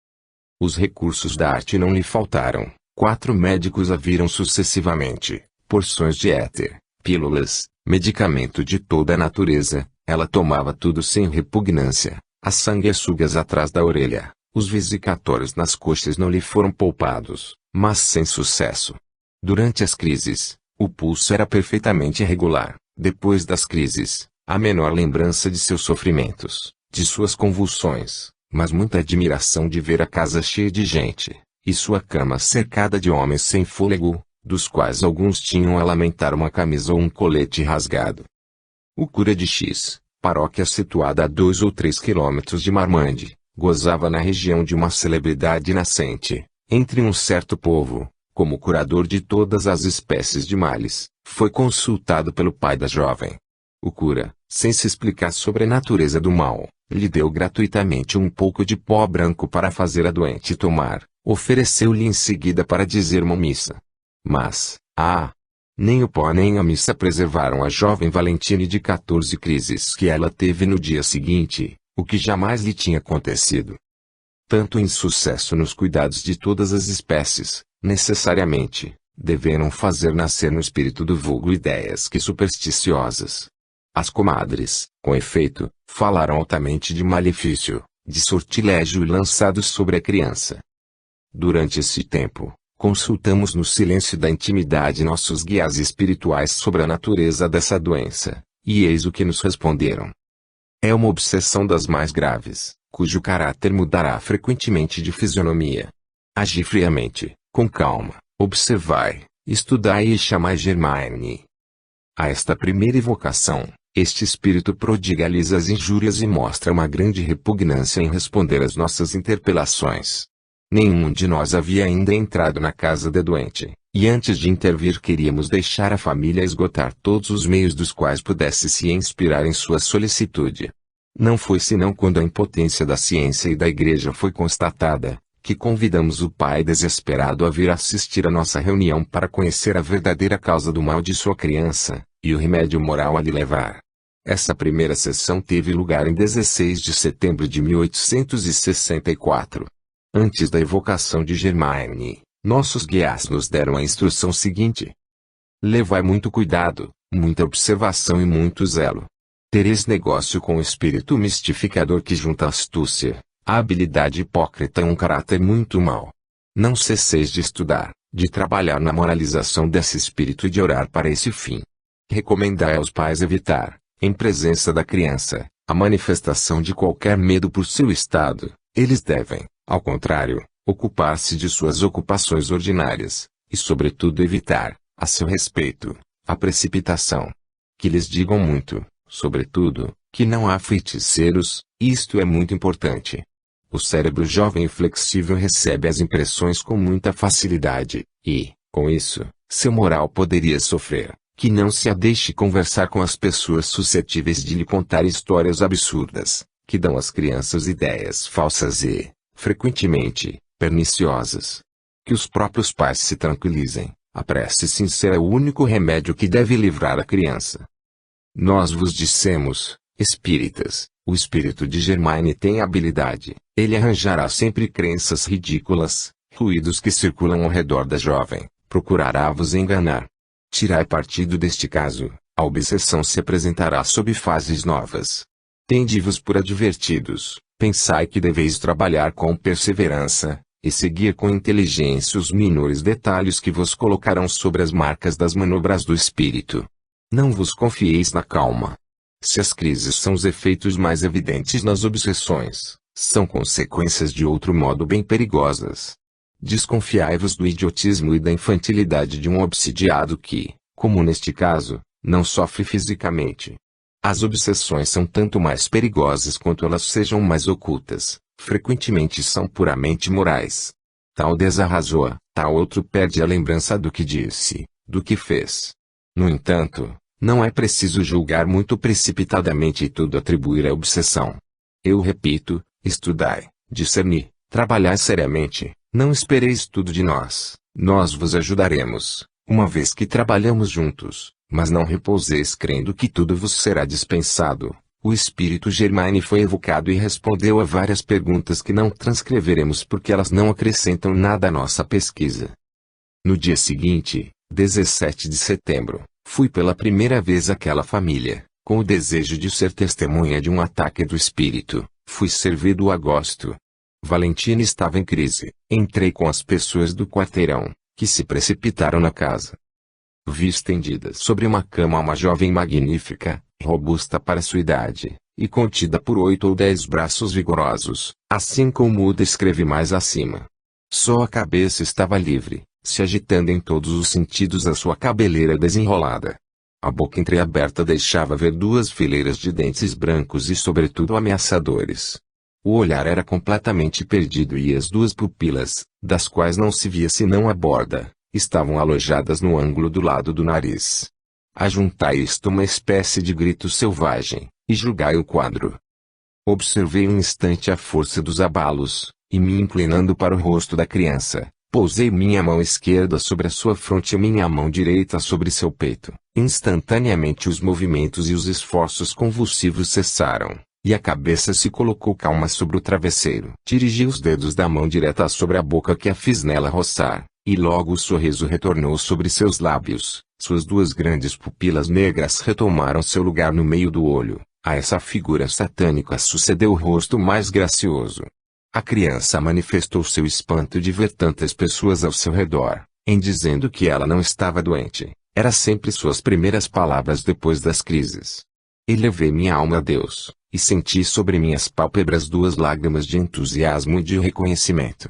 Os recursos da arte não lhe faltaram. 4 médicos a viram sucessivamente, porções de éter, pílulas, medicamento de toda a natureza, ela tomava tudo sem repugnância, as sanguessugas atrás da orelha, os vesicatórios nas coxas não lhe foram poupados, mas sem sucesso. Durante as crises, o pulso era perfeitamente regular, depois das crises, a menor lembrança de seus sofrimentos, de suas convulsões, mas muita admiração de ver a casa cheia de gente, e sua cama cercada de homens sem fôlego, dos quais alguns tinham a lamentar uma camisa ou um colete rasgado. O cura de X, paróquia situada a 2 ou 3 quilômetros de Marmande, gozava na região de uma celebridade nascente, entre um certo povo, como curador de todas as espécies de males, foi consultado pelo pai da jovem. O cura, sem se explicar sobre a natureza do mal, lhe deu gratuitamente um pouco de pó branco para fazer a doente tomar, ofereceu-lhe em seguida para dizer uma missa. Mas, nem o pó nem a missa preservaram a jovem Valentine de 14 crises que ela teve no dia seguinte, o que jamais lhe tinha acontecido. Tanto insucesso nos cuidados de todas as espécies, necessariamente, deveram fazer nascer no espírito do vulgo ideias que supersticiosas. As comadres, com efeito, falaram altamente de malefício, de sortilégio lançado sobre a criança. Durante esse tempo, consultamos no silêncio da intimidade nossos guias espirituais sobre a natureza dessa doença, e eis o que nos responderam. É uma obsessão das mais graves, cujo caráter mudará frequentemente de fisionomia. Agi friamente, com calma, observai, estudai e chamai Germaine. A esta primeira evocação, este espírito prodiga-lhes as injúrias e mostra uma grande repugnância em responder às nossas interpelações. Nenhum de nós havia ainda entrado na casa da doente, e antes de intervir queríamos deixar a família esgotar todos os meios dos quais pudesse se inspirar em sua solicitude. Não foi senão quando a impotência da ciência e da igreja foi constatada, que convidamos o pai desesperado a vir assistir à nossa reunião para conhecer a verdadeira causa do mal de sua criança, e o remédio moral a lhe levar. Essa primeira sessão teve lugar em 16 de setembro de 1864. Antes da evocação de Germaine, nossos guias nos deram a instrução seguinte. Levai muito cuidado, muita observação e muito zelo. Tereis negócio com o espírito mistificador que junta a astúcia, a habilidade hipócrita e um caráter muito mau. Não cesseis de estudar, de trabalhar na moralização desse espírito e de orar para esse fim. Recomendai aos pais evitar, em presença da criança, a manifestação de qualquer medo por seu estado. Eles devem, ao contrário, ocupar-se de suas ocupações ordinárias, e sobretudo evitar, a seu respeito, a precipitação. Que lhes digam muito, sobretudo, que não há feiticeiros, isto é muito importante. O cérebro jovem e flexível recebe as impressões com muita facilidade, e, com isso, seu moral poderia sofrer. Que não se a deixe conversar com as pessoas suscetíveis de lhe contar histórias absurdas, que dão às crianças ideias falsas e, frequentemente, perniciosas. Que os próprios pais se tranquilizem, a prece sincera é o único remédio que deve livrar a criança. Nós vos dissemos, espíritas, o espírito de Germaine tem habilidade, ele arranjará sempre crenças ridículas, ruídos que circulam ao redor da jovem, procurará vos enganar. Tirai partido deste caso, a obsessão se apresentará sob fases novas. Tende-vos por advertidos, pensai que deveis trabalhar com perseverança, e seguir com inteligência os menores detalhes que vos colocarão sobre as marcas das manobras do espírito. Não vos confieis na calma. Se as crises são os efeitos mais evidentes nas obsessões, são consequências de outro modo bem perigosas. Desconfiai-vos do idiotismo e da infantilidade de um obsidiado que, como neste caso, não sofre fisicamente. As obsessões são tanto mais perigosas quanto elas sejam mais ocultas, frequentemente são puramente morais. Tal desarrazoa, tal outro perde a lembrança do que disse, do que fez. No entanto, não é preciso julgar muito precipitadamente e tudo atribuir à obsessão. Eu repito, estudai, discerni, trabalhai seriamente, não espereis tudo de nós, nós vos ajudaremos, uma vez que trabalhamos juntos, mas não repouseis crendo que tudo vos será dispensado. O espírito Germaine foi evocado e respondeu a várias perguntas que não transcreveremos porque elas não acrescentam nada à nossa pesquisa. No dia seguinte, 17 de setembro, fui pela primeira vez àquela família, com o desejo de ser testemunha de um ataque do espírito. Fui servido a gosto. Valentina estava em crise. Entrei com as pessoas do quarteirão, que se precipitaram na casa. Vi estendida sobre uma cama uma jovem magnífica, robusta para sua idade, e contida por 8 ou 10 braços vigorosos, assim como o descrevi mais acima. Só a cabeça estava livre, se agitando em todos os sentidos a sua cabeleira desenrolada. A boca entreaberta deixava ver 2 fileiras de dentes brancos e sobretudo ameaçadores. O olhar era completamente perdido e as 2 pupilas, das quais não se via senão a borda, estavam alojadas no ângulo do lado do nariz. Ajuntai isto uma espécie de grito selvagem, e julgai o quadro. Observei um instante a força dos abalos, e me inclinando para o rosto da criança, pousei minha mão esquerda sobre a sua fronte e minha mão direita sobre seu peito. Instantaneamente os movimentos e os esforços convulsivos cessaram, e a cabeça se colocou calma sobre o travesseiro. Dirigi os dedos da mão direta sobre a boca que a fiz nela roçar, e logo o sorriso retornou sobre seus lábios. Suas 2 grandes pupilas negras retomaram seu lugar no meio do olho. A essa figura satânica sucedeu o rosto mais gracioso. A criança manifestou seu espanto de ver tantas pessoas ao seu redor, em dizendo que ela não estava doente. Era sempre suas primeiras palavras depois das crises. Elevei minha alma a Deus, e senti sobre minhas pálpebras 2 lágrimas de entusiasmo e de reconhecimento.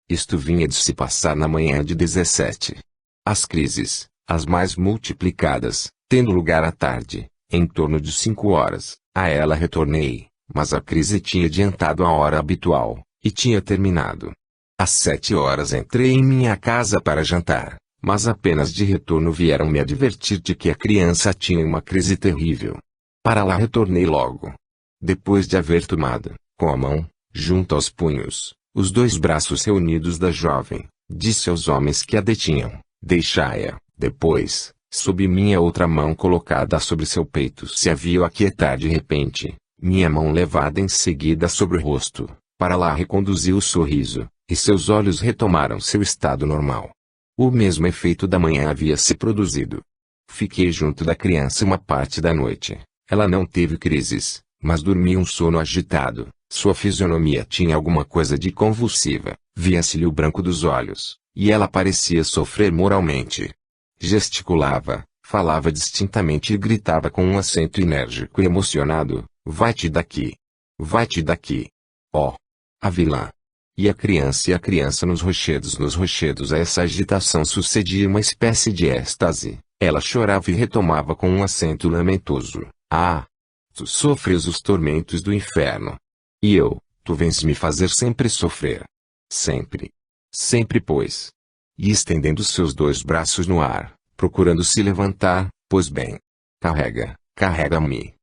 Isto vinha de se passar na manhã de 17. As crises, as mais multiplicadas, tendo lugar à tarde, em torno de 5 horas, a ela retornei, mas a crise tinha adiantado a hora habitual, e tinha terminado. Às 7 horas entrei em minha casa para jantar, mas apenas de retorno vieram me advertir de que a criança tinha uma crise terrível. Para lá retornei logo. Depois de haver tomado, com a mão, junto aos punhos, os 2 braços reunidos da jovem, disse aos homens que a detinham, deixai-a. Depois, sob minha outra mão colocada sobre seu peito, se a viu aquietar de repente, minha mão levada em seguida sobre o rosto, para lá reconduziu o sorriso, e seus olhos retomaram seu estado normal. O mesmo efeito da manhã havia se produzido. Fiquei junto da criança uma parte da noite. Ela não teve crises, mas dormia um sono agitado. Sua fisionomia tinha alguma coisa de convulsiva, via-se-lhe o branco dos olhos, e ela parecia sofrer moralmente. Gesticulava, falava distintamente e gritava com um acento enérgico e emocionado, vai-te daqui! Vai-te daqui! Oh! A vilã! E a criança nos rochedos a essa agitação sucedia uma espécie de êxtase. Ela chorava e retomava com um acento lamentoso, ah! Tu sofres os tormentos do inferno. E tu vens me fazer sempre sofrer. Sempre. Sempre pois. E estendendo seus 2 braços no ar, procurando se levantar, pois bem. Carrega-me.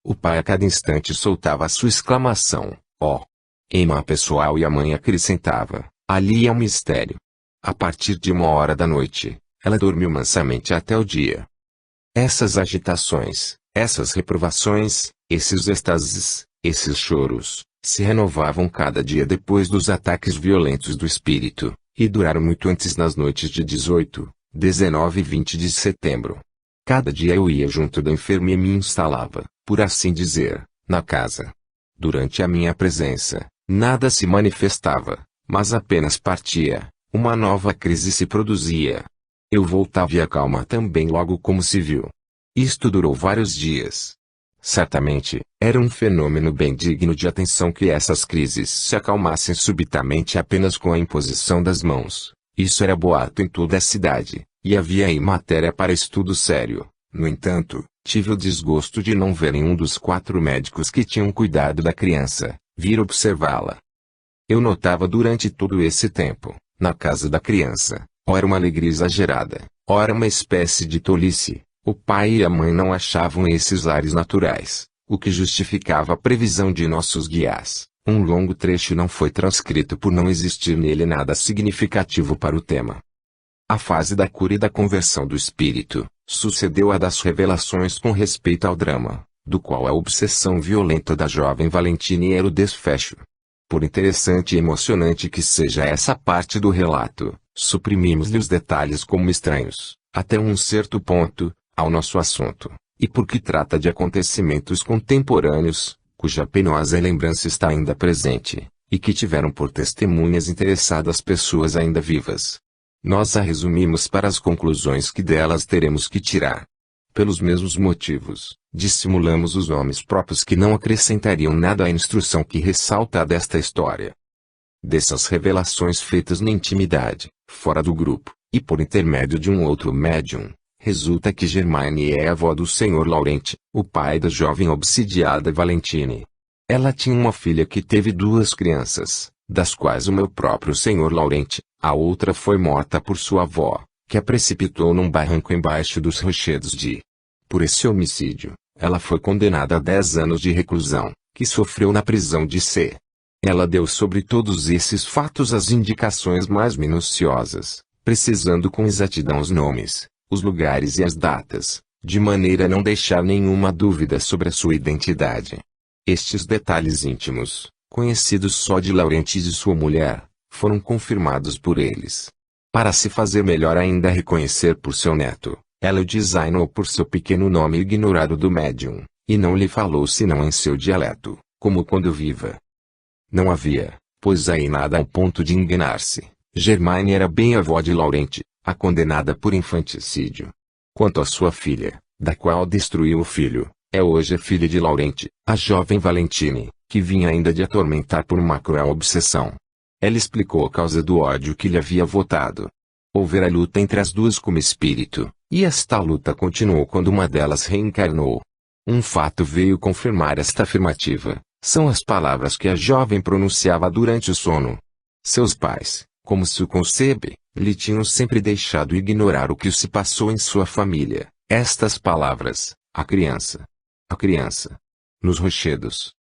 O pai a cada instante soltava a sua exclamação, ó. Ema pessoal e a mãe acrescentava, ali é um mistério. A partir de 1 hora da noite, ela dormiu mansamente até o dia. Essas agitações, essas reprovações, esses êxtases, esses choros, se renovavam cada dia depois dos ataques violentos do espírito, e duraram muito antes nas noites de 18, 19 e 20 de setembro. Cada dia eu ia junto da enferma e me instalava, por assim dizer, na casa. Durante a minha presença, nada se manifestava, mas apenas partia, uma nova crise se produzia. Eu voltava e a calma também logo como se viu. Isto durou vários dias. Certamente, era um fenômeno bem digno de atenção que essas crises se acalmassem subitamente apenas com a imposição das mãos. Isso era boato em toda a cidade, e havia aí matéria para estudo sério. No entanto, tive o desgosto de não ver nenhum dos 4 médicos que tinham cuidado da criança vir observá-la. Eu notava durante todo esse tempo, na casa da criança, ora uma alegria exagerada, ora uma espécie de tolice. O pai e a mãe não achavam esses ares naturais, o que justificava a previsão de nossos guias. Um longo trecho não foi transcrito por não existir nele nada significativo para o tema. A fase da cura e da conversão do espírito sucedeu a das revelações com respeito ao drama, do qual a obsessão violenta da jovem Valentine era o desfecho. Por interessante e emocionante que seja essa parte do relato, suprimimos-lhe os detalhes como estranhos, até um certo ponto, ao nosso assunto, e porque trata de acontecimentos contemporâneos, cuja penosa lembrança está ainda presente, e que tiveram por testemunhas interessadas pessoas ainda vivas. Nós a resumimos para as conclusões que delas teremos que tirar. Pelos mesmos motivos, dissimulamos os nomes próprios que não acrescentariam nada à instrução que ressalta a desta história. Dessas revelações feitas na intimidade, fora do grupo, e por intermédio de um outro médium, resulta que Germaine é a avó do Sr. Laurent, o pai da jovem obsidiada Valentine. Ela tinha uma filha que teve 2 crianças, das quais o meu próprio Sr. Laurent, a outra foi morta por sua avó, que a precipitou num barranco embaixo dos rochedos de. Por esse homicídio, ela foi condenada a 10 anos de reclusão, que sofreu na prisão de C. Ela deu sobre todos esses fatos as indicações mais minuciosas, precisando com exatidão os nomes, os lugares e as datas, de maneira a não deixar nenhuma dúvida sobre a sua identidade. Estes detalhes íntimos, conhecidos só de Laurent e de sua mulher, foram confirmados por eles. Para se fazer melhor ainda reconhecer por seu neto, ela o designou por seu pequeno nome ignorado do médium, e não lhe falou senão em seu dialeto, como quando viva. Não havia, pois aí nada ao ponto de enganar-se. Germaine era bem a avó de Laurent, a condenada por infanticídio. Quanto à sua filha, da qual destruiu o filho, é hoje a filha de Laurent, a jovem Valentine, que vinha ainda de atormentar por uma cruel obsessão. Ela explicou a causa do ódio que lhe havia votado. Houvera luta entre as 2 como espírito, e esta luta continuou quando uma delas reencarnou. Um fato veio confirmar esta afirmativa, são as palavras que a jovem pronunciava durante o sono. Seus pais, como se o concebe, lhe tinham sempre deixado ignorar o que se passou em sua família. Estas palavras, a criança, nos rochedos,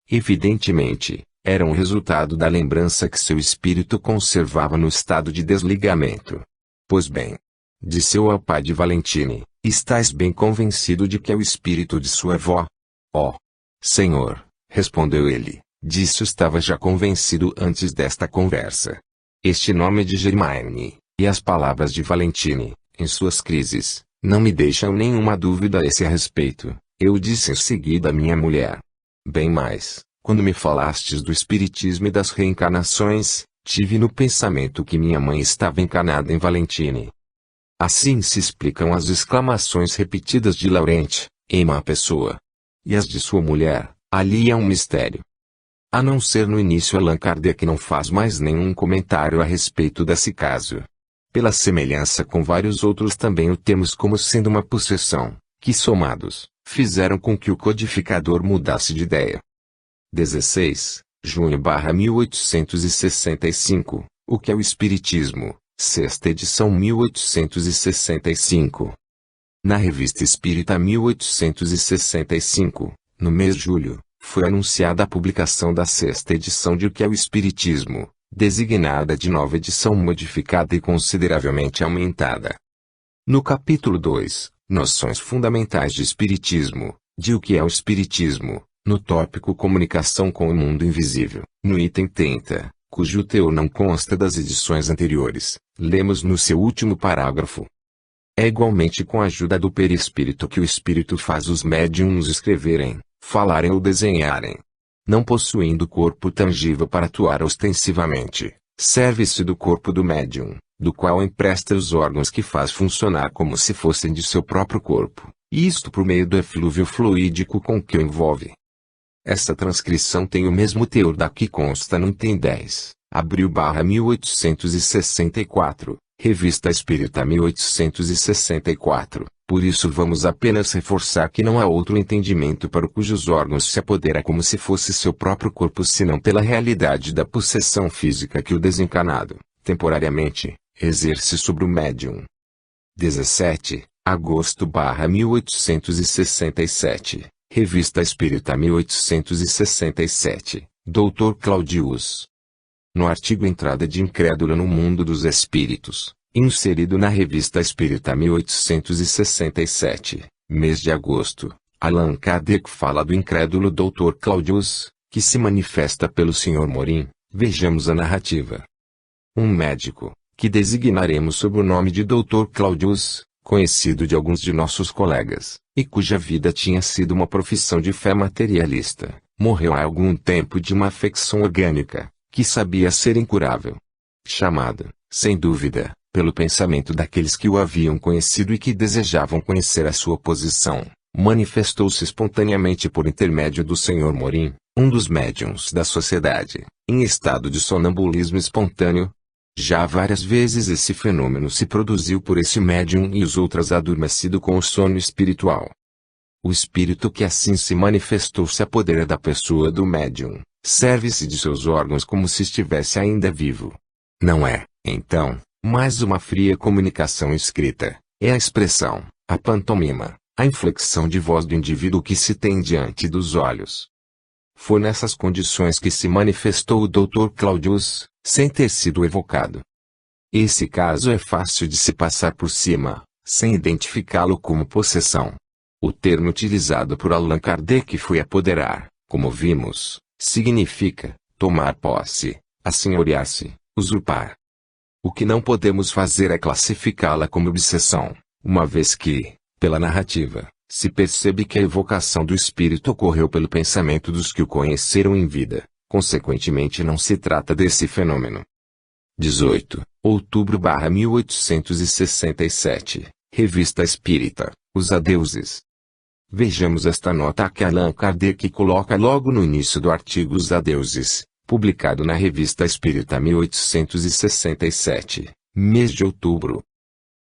evidentemente, eram o resultado da lembrança que seu espírito conservava no estado de desligamento. Pois bem, disse eu ao pai de Valentine, estás bem convencido de que é o espírito de sua avó? Oh, senhor, respondeu ele, disso estava já convencido antes desta conversa. Este nome de Germaine, e as palavras de Valentine, em suas crises, não me deixam nenhuma dúvida a esse respeito. Eu disse em seguida à minha mulher. Bem mais, quando me falastes do espiritismo e das reencarnações, tive no pensamento que minha mãe estava encarnada em Valentine. Assim se explicam as exclamações repetidas de Laurent, em má pessoa. E as de sua mulher, ali é um mistério. A não ser no início Allan Kardec não faz mais nenhum comentário a respeito desse caso. Pela semelhança com vários outros também o temos como sendo uma possessão, que somados, fizeram com que o codificador mudasse de ideia. 16, junho/1865, O que é o Espiritismo, sexta edição 1865. Na Revista Espírita 1865, no mês de julho, foi anunciada a publicação da sexta edição de O que é o Espiritismo, designada de nova edição modificada e consideravelmente aumentada. No capítulo 2, Noções Fundamentais de Espiritismo, de O que é o Espiritismo, no tópico Comunicação com o Mundo Invisível, no item 30, cujo teor não consta das edições anteriores, lemos no seu último parágrafo. É igualmente com a ajuda do perispírito que o espírito faz os médiuns escreverem, falarem ou desenharem. Não possuindo corpo tangível para atuar ostensivamente, serve-se do corpo do médium, do qual empresta os órgãos que faz funcionar como se fossem de seu próprio corpo, e isto por meio do eflúvio fluídico com que o envolve. Esta transcrição tem o mesmo teor da que consta no item 10, abril/1864, Revista Espírita 1864, por isso vamos apenas reforçar que não há outro entendimento para cujos órgãos se apodera como se fosse seu próprio corpo senão pela realidade da possessão física que o desencarnado, temporariamente, exerce sobre o médium. 17, agosto/1867, Revista Espírita 1867, Dr. Claudius. No artigo Entrada de Incrédulo no Mundo dos Espíritos, inserido na Revista Espírita 1867, mês de agosto, Allan Kardec fala do incrédulo Dr. Claudius, que se manifesta pelo Sr. Morin. Vejamos a narrativa. Um médico, que designaremos sob o nome de Dr. Claudius, conhecido de alguns de nossos colegas, e cuja vida tinha sido uma profissão de fé materialista, morreu há algum tempo de uma afecção orgânica, que sabia ser incurável. Chamado, sem dúvida, pelo pensamento daqueles que o haviam conhecido e que desejavam conhecer a sua posição, manifestou-se espontaneamente por intermédio do Sr. Morin, um dos médiuns da sociedade, em estado de sonambulismo espontâneo. Já várias vezes esse fenômeno se produziu por esse médium e os outros adormecido com o sono espiritual. O espírito que assim se manifestou se apodera da pessoa do médium, serve-se de seus órgãos como se estivesse ainda vivo. Não é, então, mais uma fria comunicação escrita, é a expressão, a pantomima, a inflexão de voz do indivíduo que se tem diante dos olhos. Foi nessas condições que se manifestou o Dr. Claudius, sem ter sido evocado. Esse caso é fácil de se passar por cima, sem identificá-lo como possessão. O termo utilizado por Allan Kardec foi apoderar, como vimos, significa tomar posse, assenhorear-se, usurpar. O que não podemos fazer é classificá-la como obsessão, uma vez que, pela narrativa, se percebe que a evocação do espírito ocorreu pelo pensamento dos que o conheceram em vida, consequentemente não se trata desse fenômeno. 18, outubro/1867, Revista Espírita, Os Adeuses. Vejamos esta nota que Allan Kardec coloca logo no início do artigo Os Adeuses, publicado na Revista Espírita 1867, mês de outubro.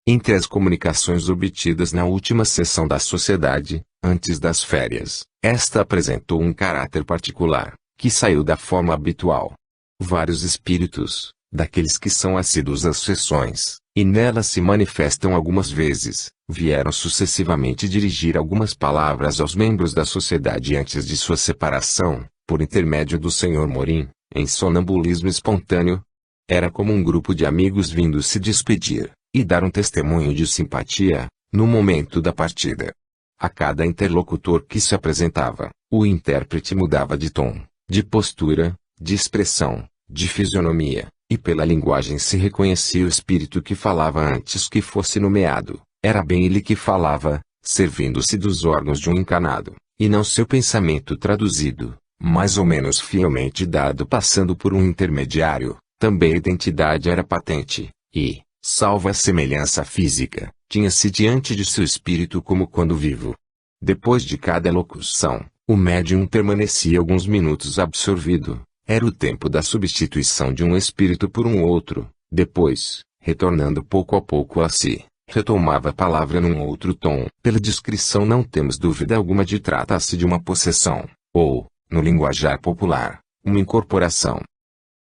Entre as comunicações obtidas na última sessão da Sociedade, antes das férias, esta apresentou um caráter particular, que saiu da forma habitual. Vários espíritos, daqueles que são assíduos às sessões, e nelas se manifestam algumas vezes, vieram sucessivamente dirigir algumas palavras aos membros da Sociedade antes de sua separação, por intermédio do Sr. Morin, em sonambulismo espontâneo. Era como um grupo de amigos vindo se despedir, e dar um testemunho de simpatia, no momento da partida. A cada interlocutor que se apresentava, o intérprete mudava de tom, de postura, de expressão, de fisionomia, e pela linguagem se reconhecia o espírito que falava antes que fosse nomeado. Era bem ele que falava, servindo-se dos órgãos de um encarnado, e não seu pensamento traduzido, mais ou menos fielmente dado passando por um intermediário. Também a identidade era patente, e, salvo a semelhança física, tinha-se diante de seu espírito como quando vivo. Depois de cada locução, o médium permanecia alguns minutos absorvido. Era o tempo da substituição de um espírito por um outro. Depois, retornando pouco a pouco a si, retomava a palavra num outro tom. Pela descrição não temos dúvida alguma de tratar-se de uma possessão, ou, no linguajar popular, uma incorporação.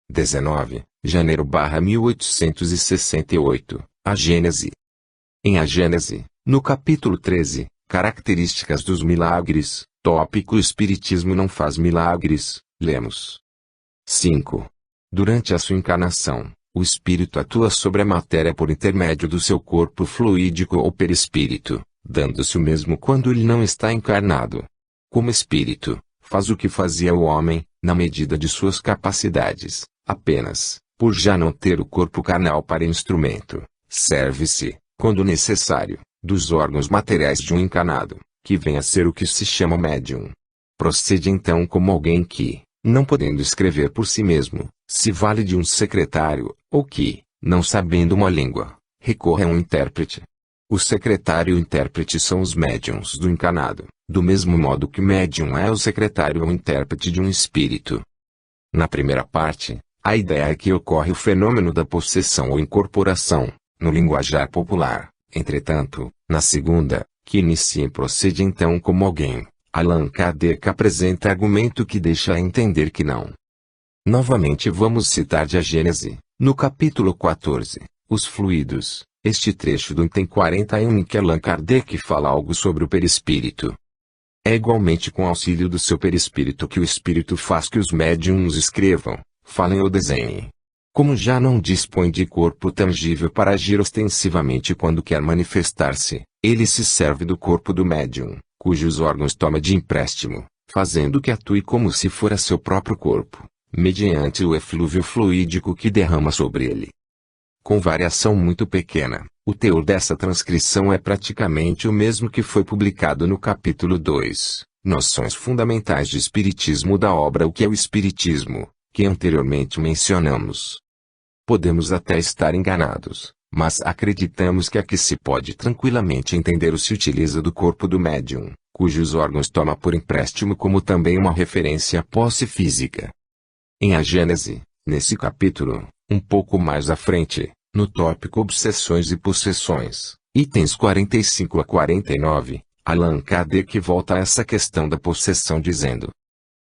19, janeiro/1868, a Gênese. Em A Gênese, no capítulo 13, Características dos Milagres, tópico Espiritismo não faz milagres, lemos. 5. Durante a sua encarnação, o espírito atua sobre a matéria por intermédio do seu corpo fluídico ou perispírito, dando-se o mesmo quando ele não está encarnado. Como espírito, faz o que fazia o homem, na medida de suas capacidades, apenas, por já não ter o corpo carnal para instrumento, serve-se, quando necessário, dos órgãos materiais de um encarnado, que vem a ser o que se chama médium. Procede então como alguém que, não podendo escrever por si mesmo, se vale de um secretário, ou que, não sabendo uma língua, recorre a um intérprete. O secretário e o intérprete são os médiuns do encarnado, do mesmo modo que o médium é o secretário ou intérprete de um espírito. Na primeira parte, a ideia é que ocorre o fenômeno da possessão ou incorporação, no linguajar popular. Entretanto, na segunda, que inicia e procede então como alguém, Allan Kardec apresenta argumento que deixa a entender que não. Novamente vamos citar de A Gênese, no capítulo 14, os fluidos, este trecho do item 41 em que Allan Kardec fala algo sobre o perispírito. É igualmente com auxílio do seu perispírito que o espírito faz que os médiuns escrevam, falem ou desenhem. Como já não dispõe de corpo tangível para agir ostensivamente quando quer manifestar-se, ele se serve do corpo do médium, cujos órgãos toma de empréstimo, fazendo que atue como se fora seu próprio corpo, mediante o eflúvio fluídico que derrama sobre ele. Com variação muito pequena, o teor dessa transcrição é praticamente o mesmo que foi publicado no capítulo 2, Noções Fundamentais de Espiritismo da obra O que é o Espiritismo, que anteriormente mencionamos. Podemos até estar enganados, mas acreditamos que aqui se pode tranquilamente entender o se utiliza do corpo do médium, cujos órgãos toma por empréstimo como também uma referência à posse física. Em A Gênese, nesse capítulo, um pouco mais à frente, no tópico Obsessões e Possessões, itens 45 a 49, Allan Kardec volta a essa questão da possessão dizendo: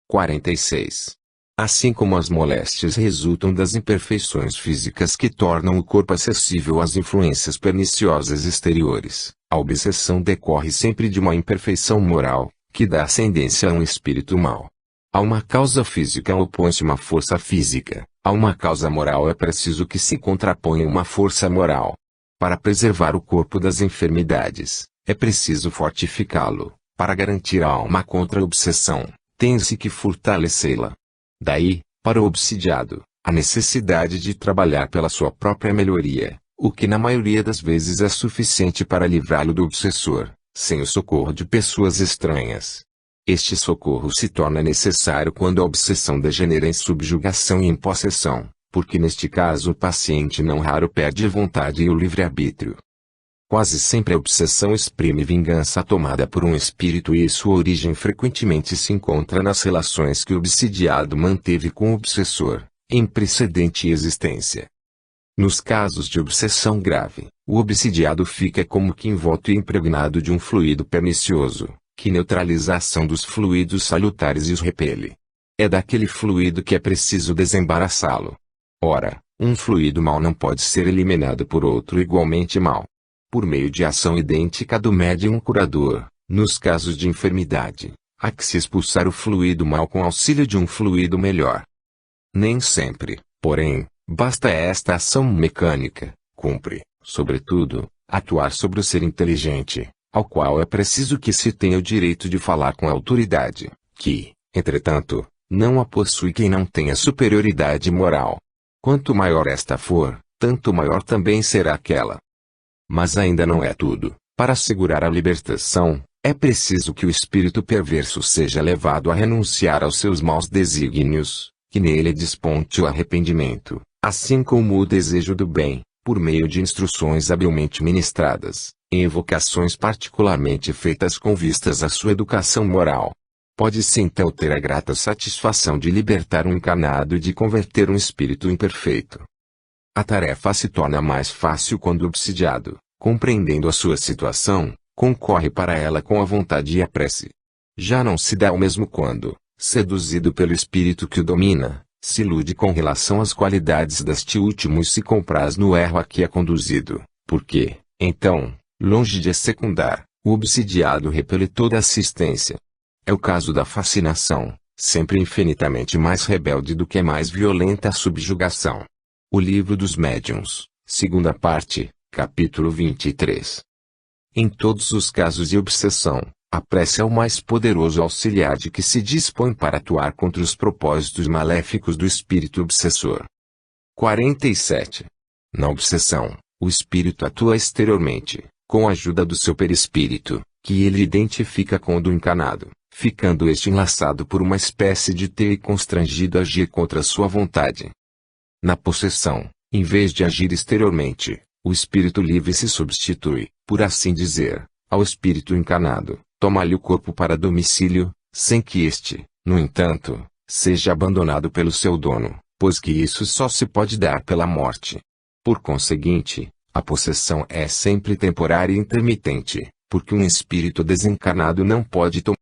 46. Assim como as moléstias resultam das imperfeições físicas que tornam o corpo acessível às influências perniciosas exteriores, a obsessão decorre sempre de uma imperfeição moral, que dá ascendência a um espírito mau. A uma causa física opõe-se uma força física, a uma causa moral é preciso que se contraponha uma força moral. Para preservar o corpo das enfermidades, é preciso fortificá-lo. Para garantir a alma contra a obsessão, tem-se que fortalecê-la. Daí, para o obsidiado, a necessidade de trabalhar pela sua própria melhoria, o que na maioria das vezes é suficiente para livrá-lo do obsessor, sem o socorro de pessoas estranhas. Este socorro se torna necessário quando a obsessão degenera em subjugação e em possessão, porque neste caso o paciente não raro perde a vontade e o livre-arbítrio. Quase sempre a obsessão exprime vingança tomada por um espírito e sua origem frequentemente se encontra nas relações que o obsidiado manteve com o obsessor, em precedente existência. Nos casos de obsessão grave, o obsidiado fica como que envolto e impregnado de um fluido pernicioso, que neutraliza a ação dos fluidos salutares e os repele. É daquele fluido que é preciso desembaraçá-lo. Ora, um fluido mau não pode ser eliminado por outro igualmente mau. Por meio de ação idêntica do médium curador, nos casos de enfermidade, há que se expulsar o fluido mau com auxílio de um fluido melhor. Nem sempre, porém, basta esta ação mecânica, cumpre, sobretudo, atuar sobre o ser inteligente, ao qual é preciso que se tenha o direito de falar com a autoridade, que, entretanto, não a possui quem não tenha superioridade moral. Quanto maior esta for, tanto maior também será aquela. Mas ainda não é tudo. Para assegurar a libertação, é preciso que o espírito perverso seja levado a renunciar aos seus maus desígnios, que nele desponte o arrependimento, assim como o desejo do bem, por meio de instruções habilmente ministradas, em evocações particularmente feitas com vistas à sua educação moral. Pode-se então ter a grata satisfação de libertar um encarnado e de converter um espírito imperfeito. A tarefa se torna mais fácil quando o obsidiado, compreendendo a sua situação, concorre para ela com a vontade e a prece. Já não se dá o mesmo quando, seduzido pelo espírito que o domina, se ilude com relação às qualidades deste último e se compraz no erro a que é conduzido, porque, então, longe de secundar, o obsidiado repele toda assistência. É o caso da fascinação, sempre infinitamente mais rebelde do que a mais violenta subjugação. O Livro dos Médiuns, segunda parte, capítulo 23. Em todos os casos de obsessão, a prece é o mais poderoso auxiliar de que se dispõe para atuar contra os propósitos maléficos do espírito obsessor. 47. Na obsessão, o espírito atua exteriormente, com a ajuda do seu perispírito, que ele identifica com o do encarnado, ficando este enlaçado por uma espécie de teia e constrangido a agir contra sua vontade. Na possessão, em vez de agir exteriormente, O espírito livre se substitui, por assim dizer, ao espírito encarnado, toma-lhe o corpo para domicílio, sem que este, no entanto, seja abandonado pelo seu dono, pois que isso só se pode dar pela morte. Por conseguinte, a possessão é sempre temporária e intermitente, porque um espírito desencarnado não pode tomar